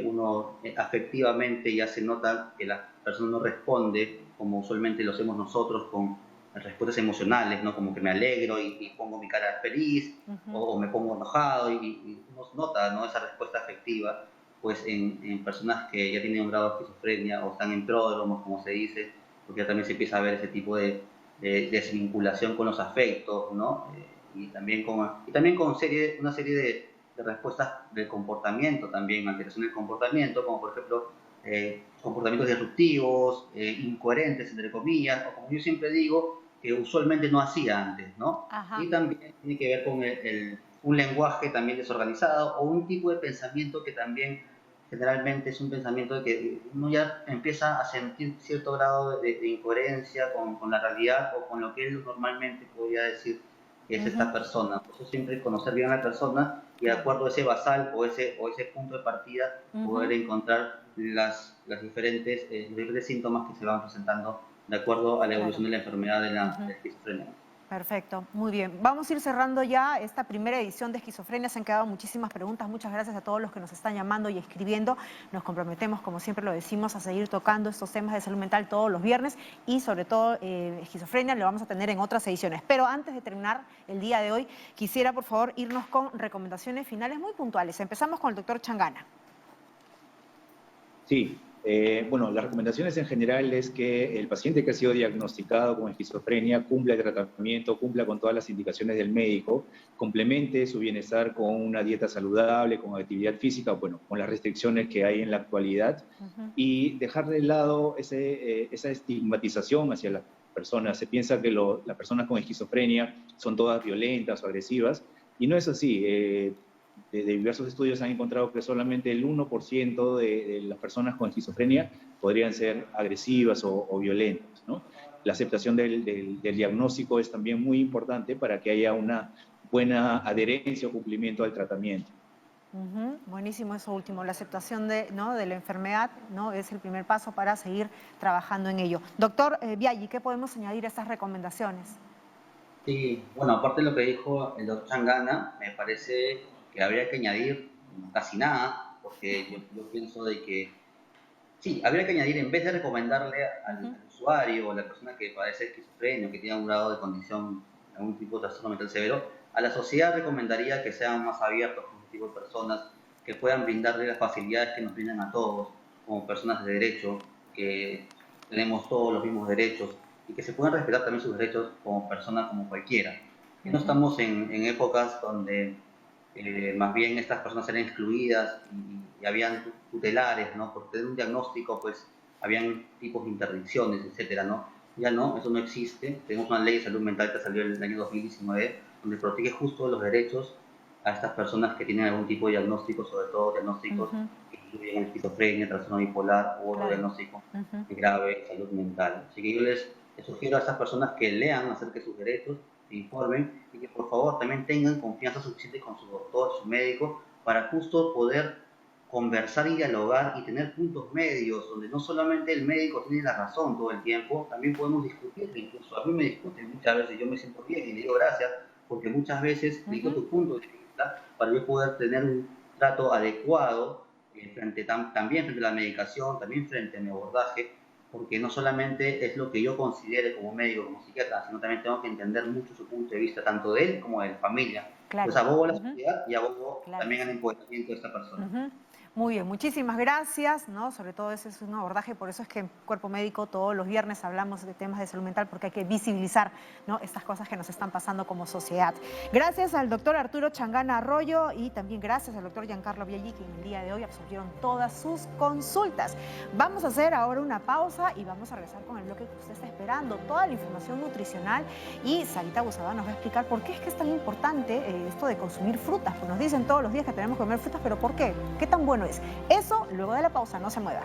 uno afectivamente ya se nota que la persona no responde como usualmente lo hacemos nosotros con respuestas emocionales, ¿no? Como que me alegro y pongo mi cara feliz, o me pongo enojado y uno nota, ¿no?, esa respuesta afectiva, pues en personas que ya tienen un grado de esquizofrenia o están en pródromos, como se dice, porque ya también se empieza a ver ese tipo de desvinculación con los afectos, ¿no? Y también con una serie de respuestas del comportamiento también, alteraciones del comportamiento, como por ejemplo comportamientos disruptivos, incoherentes, entre comillas, o como yo siempre digo, que usualmente no hacía antes, ¿no? Y también tiene que ver con un lenguaje también desorganizado o un tipo de pensamiento que también generalmente es un pensamiento de que uno ya empieza a sentir cierto grado de incoherencia con la realidad o con lo que él normalmente podría decir que es esta persona. Por eso siempre conocer bien a la persona y de acuerdo a ese basal o ese punto de partida poder encontrar los diferentes síntomas que se van presentando de acuerdo a la evolución de la enfermedad de la esquizofrenia. Perfecto, muy bien. Vamos a ir cerrando ya esta primera edición de Esquizofrenia. Se han quedado muchísimas preguntas. Muchas gracias a todos los que nos están llamando y escribiendo. Nos comprometemos, como siempre lo decimos, a seguir tocando estos temas de salud mental todos los viernes y sobre todo esquizofrenia lo vamos a tener en otras ediciones. Pero antes de terminar el día de hoy, quisiera por favor irnos con recomendaciones finales muy puntuales. Empezamos con el doctor Changana. Sí. Bueno, las recomendaciones en general es que el paciente que ha sido diagnosticado con esquizofrenia cumpla el tratamiento, cumpla con todas las indicaciones del médico, complemente su bienestar con una dieta saludable, con actividad física, bueno, con las restricciones que hay en la actualidad y dejar de lado esa estigmatización hacia las personas. Se piensa que las personas con esquizofrenia son todas violentas o agresivas y no es así. De diversos estudios han encontrado que solamente el 1% de las personas con esquizofrenia podrían ser agresivas o violentas, ¿no? La aceptación del diagnóstico es también muy importante para que haya una buena adherencia o cumplimiento al tratamiento. Buenísimo eso último, la aceptación de la enfermedad, ¿no?, es el primer paso para seguir trabajando en ello. Doctor Viaggi, ¿qué podemos añadir a estas recomendaciones? Sí, bueno, aparte de lo que dijo el doctor Changana, me parece que habría que añadir casi nada, porque yo pienso de que sí, habría que añadir, en vez de recomendarle al usuario o a la persona que padece esquizofrenia o que tiene un grado de condición, algún tipo de trastorno mental severo, a la sociedad recomendaría que sean más abiertos con este tipo de personas, que puedan brindarle las facilidades que nos brindan a todos, como personas de derecho, que tenemos todos los mismos derechos y que se puedan respetar también sus derechos como personas como cualquiera. Que no estamos en épocas donde más bien estas personas eran excluidas y habían tutelares, ¿no? Por tener un diagnóstico, pues, habían tipos de interdicciones, etcétera, ¿no? Ya no, eso no existe. Tenemos una ley de salud mental que salió en el año 2019, donde protege justo los derechos a estas personas que tienen algún tipo de diagnóstico, sobre todo diagnósticos que incluyen esquizofrenia, trastorno bipolar u otro diagnóstico grave de salud mental. Así que yo les sugiero a estas personas que lean acerca de sus derechos, se informen y que por favor también tengan confianza suficiente con su doctor, su médico, para justo poder conversar y dialogar y tener puntos medios, donde no solamente el médico tiene la razón todo el tiempo, también podemos discutir, incluso a mí me discuten muchas veces, yo me siento bien y le digo gracias, porque muchas veces necesito tu punto de vista para yo poder tener un trato adecuado también frente a la medicación, también frente a mi abordaje, porque no solamente es lo que yo considere como médico, como psiquiatra, sino también tengo que entender mucho su punto de vista, tanto de él como de la familia. Pues abogo a la sociedad y abogo también al empoderamiento de esta persona. Muy bien, muchísimas gracias, ¿no? Sobre todo ese es un abordaje, por eso es que en Cuerpo Médico todos los viernes hablamos de temas de salud mental, porque hay que visibilizar, ¿no?, estas cosas que nos están pasando como sociedad. Gracias al doctor Arturo Changana Arroyo y también gracias al doctor Giancarlo Biaggi, que en el día de hoy absorbieron todas sus consultas. Vamos a hacer ahora una pausa y vamos a regresar con el bloque que usted está esperando, toda la información nutricional, y Sarita Busaba nos va a explicar por qué es que es tan importante esto de consumir frutas. Pues nos dicen todos los días que tenemos que comer frutas, pero ¿por qué? ¿Qué tan bueno es? Eso luego de la pausa, no se mueva.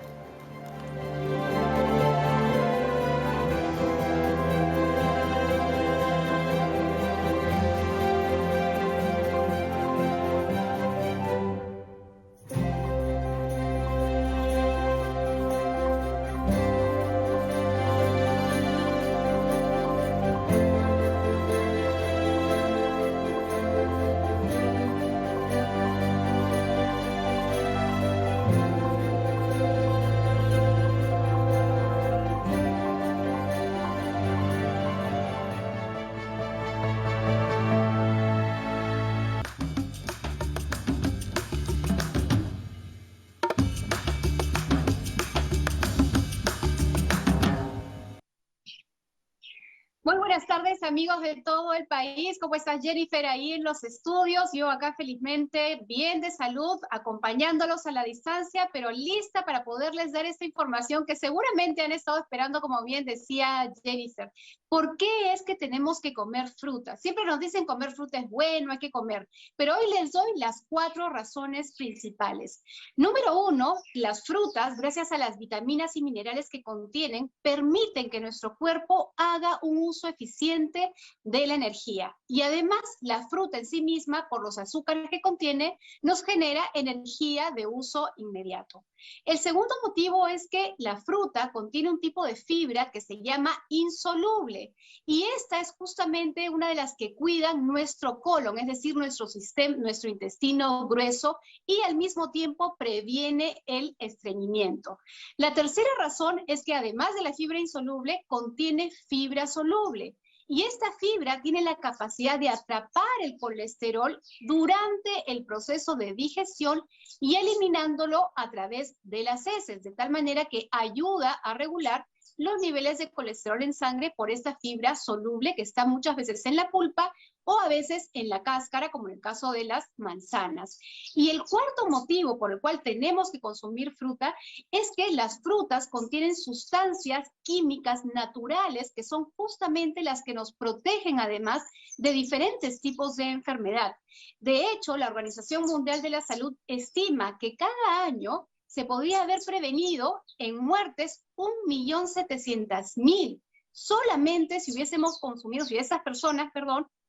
Muy buenas tardes, amigos de todo el país. ¿Cómo estás, Jennifer, ahí en los estudios? Yo acá felizmente bien de salud, acompañándolos a la distancia, pero lista para poderles dar esta información que seguramente han estado esperando, como bien decía Jennifer. ¿Por qué es que tenemos que comer fruta? Siempre nos dicen comer fruta es bueno, hay que comer, pero hoy les doy las 4 razones principales. Número 1, las frutas, gracias a las vitaminas y minerales que contienen, permiten que nuestro cuerpo haga un uso eficiente de la energía. Y además, la fruta en sí misma, por los azúcares que contiene, nos genera energía de uso inmediato. El segundo motivo es que la fruta contiene un tipo de fibra que se llama insoluble, y esta es justamente una de las que cuidan nuestro colon, es decir, nuestro intestino grueso, y al mismo tiempo previene el estreñimiento. La tercera razón es que además de la fibra insoluble, contiene fibra soluble. Y esta fibra tiene la capacidad de atrapar el colesterol durante el proceso de digestión y eliminándolo a través de las heces, de tal manera que ayuda a regular los niveles de colesterol en sangre por esta fibra soluble que está muchas veces en la pulpa o a veces en la cáscara, como en el caso de las manzanas. Y el cuarto motivo por el cual tenemos que consumir fruta es que las frutas contienen sustancias químicas naturales que son justamente las que nos protegen además de diferentes tipos de enfermedad. De hecho, la Organización Mundial de la Salud estima que cada año se podría haber prevenido en muertes 1.700.000, solamente si esas personas,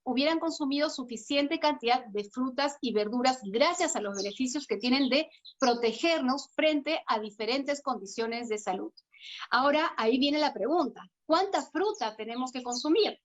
hubieran consumido suficiente cantidad de frutas y verduras gracias a los beneficios que tienen de protegernos frente a diferentes condiciones de salud. Ahora, ahí viene la pregunta, ¿cuánta fruta tenemos que consumir?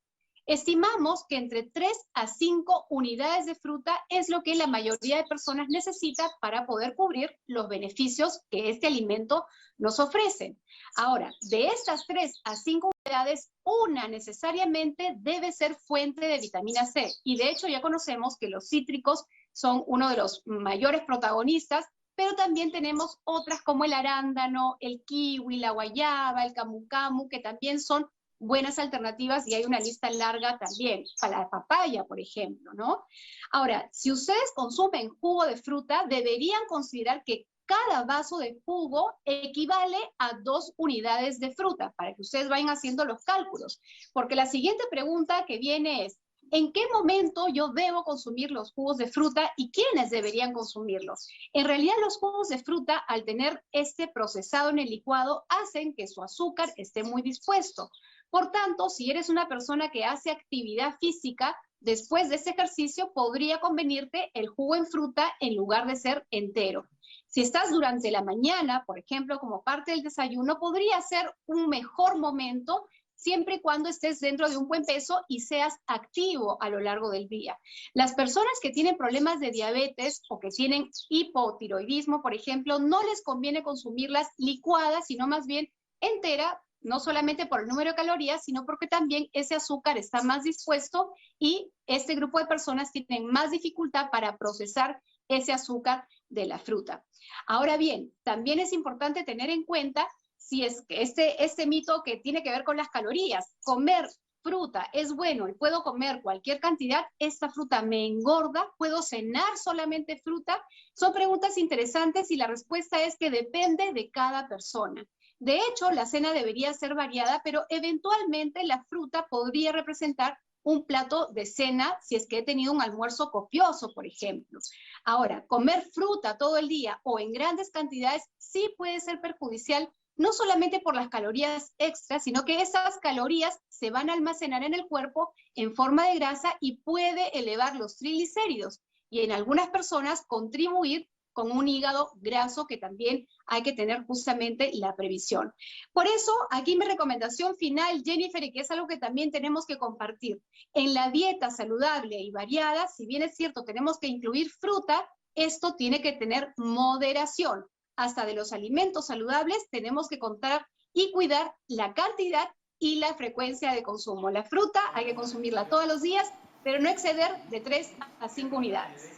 Estimamos que entre 3 a 5 unidades de fruta es lo que la mayoría de personas necesita para poder cubrir los beneficios que este alimento nos ofrece. Ahora, de estas 3 a 5 unidades, una necesariamente debe ser fuente de vitamina C. Y de hecho ya conocemos que los cítricos son uno de los mayores protagonistas, pero también tenemos otras como el arándano, el kiwi, la guayaba, el camu camu, que también son buenas alternativas, y hay una lista larga también, para la papaya, por ejemplo, ¿no? Ahora, si ustedes consumen jugo de fruta, deberían considerar que cada vaso de jugo equivale a 2 unidades de fruta, para que ustedes vayan haciendo los cálculos. Porque la siguiente pregunta que viene es, ¿en qué momento yo debo consumir los jugos de fruta y quiénes deberían consumirlos? En realidad, los jugos de fruta, al tener este procesado en el licuado, hacen que su azúcar esté muy dispuesto. Por tanto, si eres una persona que hace actividad física, después de ese ejercicio podría convenirte el jugo en fruta en lugar de ser entero. Si estás durante la mañana, por ejemplo, como parte del desayuno, podría ser un mejor momento siempre y cuando estés dentro de un buen peso y seas activo a lo largo del día. Las personas que tienen problemas de diabetes o que tienen hipotiroidismo, por ejemplo, no les conviene consumirlas licuadas, sino más bien entera, no solamente por el número de calorías, sino porque también ese azúcar está más dispuesto y este grupo de personas tienen más dificultad para procesar ese azúcar de la fruta. Ahora bien, también es importante tener en cuenta si es que este mito que tiene que ver con las calorías, comer fruta es bueno y puedo comer cualquier cantidad, esta fruta me engorda, puedo cenar solamente fruta, son preguntas interesantes y la respuesta es que depende de cada persona. De hecho, la cena debería ser variada, pero eventualmente la fruta podría representar un plato de cena si es que he tenido un almuerzo copioso, por ejemplo. Ahora, comer fruta todo el día o en grandes cantidades sí puede ser perjudicial, no solamente por las calorías extras, sino que esas calorías se van a almacenar en el cuerpo en forma de grasa y puede elevar los triglicéridos y en algunas personas contribuir con un hígado graso que también hay que tener justamente la previsión. Por eso, aquí mi recomendación final, Jennifer, y que es algo que también tenemos que compartir, en la dieta saludable y variada, si bien es cierto, tenemos que incluir fruta, esto tiene que tener moderación. Hasta de los alimentos saludables tenemos que contar y cuidar la cantidad y la frecuencia de consumo. La fruta hay que consumirla todos los días, pero no exceder de 3 a 5 unidades.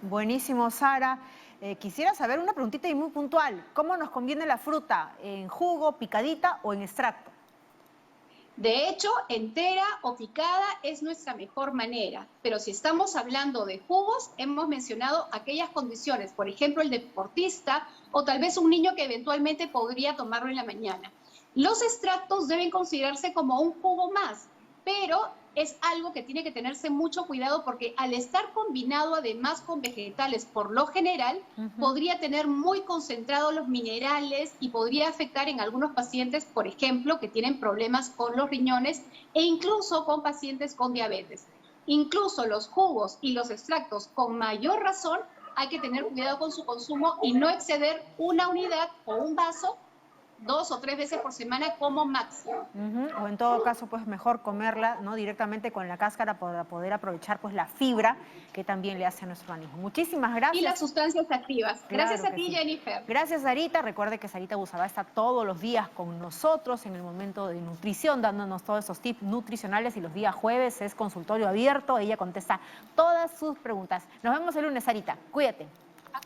Buenísimo, Sara. Quisiera saber una preguntita y muy puntual. ¿Cómo nos conviene la fruta? ¿En jugo, picadita o en extracto? De hecho, entera o picada es nuestra mejor manera, pero si estamos hablando de jugos, hemos mencionado aquellas condiciones, por ejemplo, el deportista o tal vez un niño que eventualmente podría tomarlo en la mañana. Los extractos deben considerarse como un jugo más, pero es algo que tiene que tenerse mucho cuidado porque al estar combinado además con vegetales por lo general, podría tener muy concentrados los minerales y podría afectar en algunos pacientes, por ejemplo, que tienen problemas con los riñones e incluso con pacientes con diabetes. Incluso los jugos y los extractos, con mayor razón, hay que tener cuidado con su consumo y no exceder una unidad o un vaso 2 o 3 veces por semana como máximo. O en todo caso, pues mejor comerla, ¿no? Directamente con la cáscara para poder aprovechar pues la fibra que también le hace a nuestro organismo. Muchísimas gracias. Y las sustancias activas. Gracias a ti, Jennifer. Gracias, Sarita. Recuerde que Sarita Busabá está todos los días con nosotros en el momento de nutrición, dándonos todos esos tips nutricionales y los días jueves es consultorio abierto. Ella contesta todas sus preguntas. Nos vemos el lunes, Sarita. Cuídate.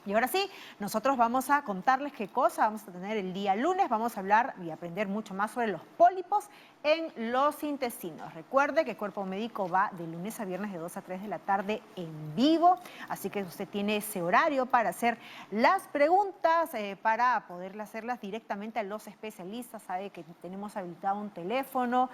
Y ahora sí, nosotros vamos a contarles qué cosa vamos a tener el día lunes. Vamos a hablar y aprender mucho más sobre los pólipos en los intestinos. Recuerde que Cuerpo Médico va de lunes a viernes de 2 a 3 de la tarde en vivo. Así que usted tiene ese horario para hacer las preguntas, para poderlas hacerlas directamente a los especialistas. Sabe que tenemos habilitado un teléfono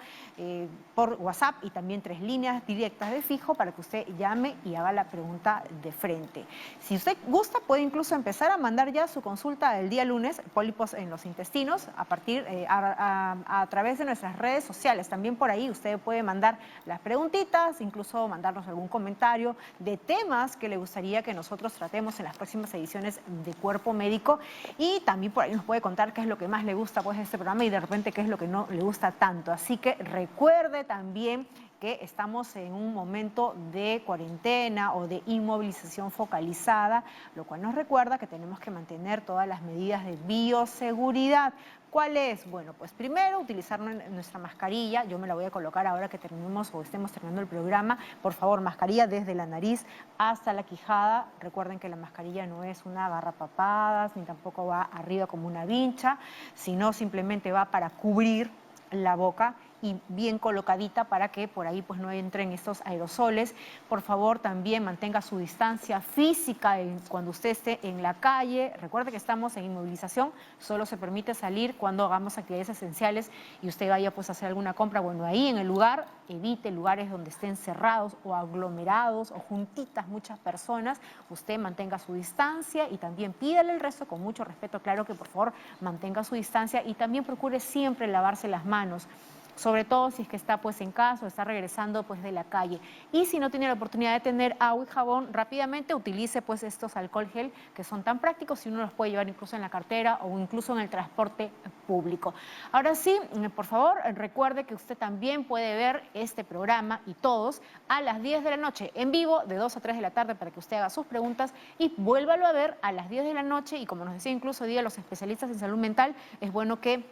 por WhatsApp y también 3 líneas directas de fijo para que usted llame y haga la pregunta de frente. Si usted gusta, puede incluso empezar a mandar ya su consulta el día lunes, pólipos en los intestinos, a partir a través de nuestras redes sociales. También por ahí usted puede mandar las preguntitas, incluso mandarnos algún comentario de temas que le gustaría que nosotros tratemos en las próximas ediciones de Cuerpo Médico. Y también por ahí nos puede contar qué es lo que más le gusta pues, de este programa y de repente qué es lo que no le gusta tanto. Así que recuerde también que estamos en un momento de cuarentena o de inmovilización focalizada, lo cual nos recuerda que tenemos que mantener todas las medidas de bioseguridad. ¿Cuál es? Bueno, pues primero utilizar nuestra mascarilla. Yo me la voy a colocar ahora que terminemos o estemos terminando el programa. Por favor, mascarilla desde la nariz hasta la quijada. Recuerden que la mascarilla no es una agarrapapadas, ni tampoco va arriba como una vincha, sino simplemente va para cubrir la boca y bien colocadita para que por ahí pues no entren estos aerosoles. Por favor, también mantenga su distancia física cuando usted esté en la calle. Recuerde que estamos en inmovilización, solo se permite salir cuando hagamos actividades esenciales y usted vaya pues a hacer alguna compra. Bueno, ahí en el lugar, evite lugares donde estén cerrados o aglomerados o juntitas muchas personas. Usted mantenga su distancia y también pídale al resto con mucho respeto, claro, que por favor mantenga su distancia y también procure siempre lavarse las manos, sobre todo si es que está pues en casa o está regresando pues de la calle. Y si no tiene la oportunidad de tener agua y jabón, rápidamente utilice pues estos alcohol gel que son tan prácticos y uno los puede llevar incluso en la cartera o incluso en el transporte público. Ahora sí, por favor, recuerde que usted también puede ver este programa y todos a las 10 de la noche en vivo de 2 a 3 de la tarde para que usted haga sus preguntas y vuélvalo a ver a las 10 de la noche y como nos decía incluso hoy día los especialistas en salud mental, es bueno que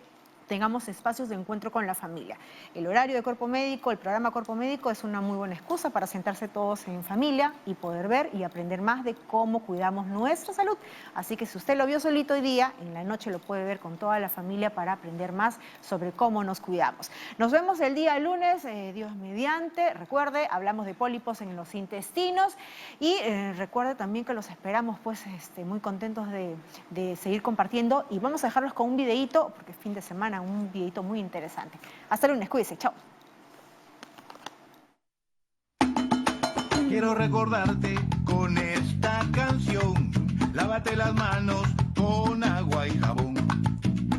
tengamos espacios de encuentro con la familia. El horario de Cuerpo Médico, el programa Cuerpo Médico es una muy buena excusa para sentarse todos en familia y poder ver y aprender más de cómo cuidamos nuestra salud. Así que si usted lo vio solito hoy día, en la noche lo puede ver con toda la familia para aprender más sobre cómo nos cuidamos. Nos vemos el día lunes, Dios mediante. Recuerde, hablamos de pólipos en los intestinos y recuerde también que los esperamos pues muy contentos de seguir compartiendo y vamos a dejarlos con un videíto porque es fin de semana, un videito muy interesante. Hasta el lunes, cuídese, chao. Quiero recordarte con esta canción, lávate las manos con agua y jabón.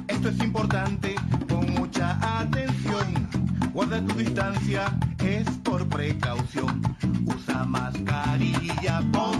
Esto es importante, con mucha atención. Guarda tu distancia, es por precaución. Usa mascarilla, pon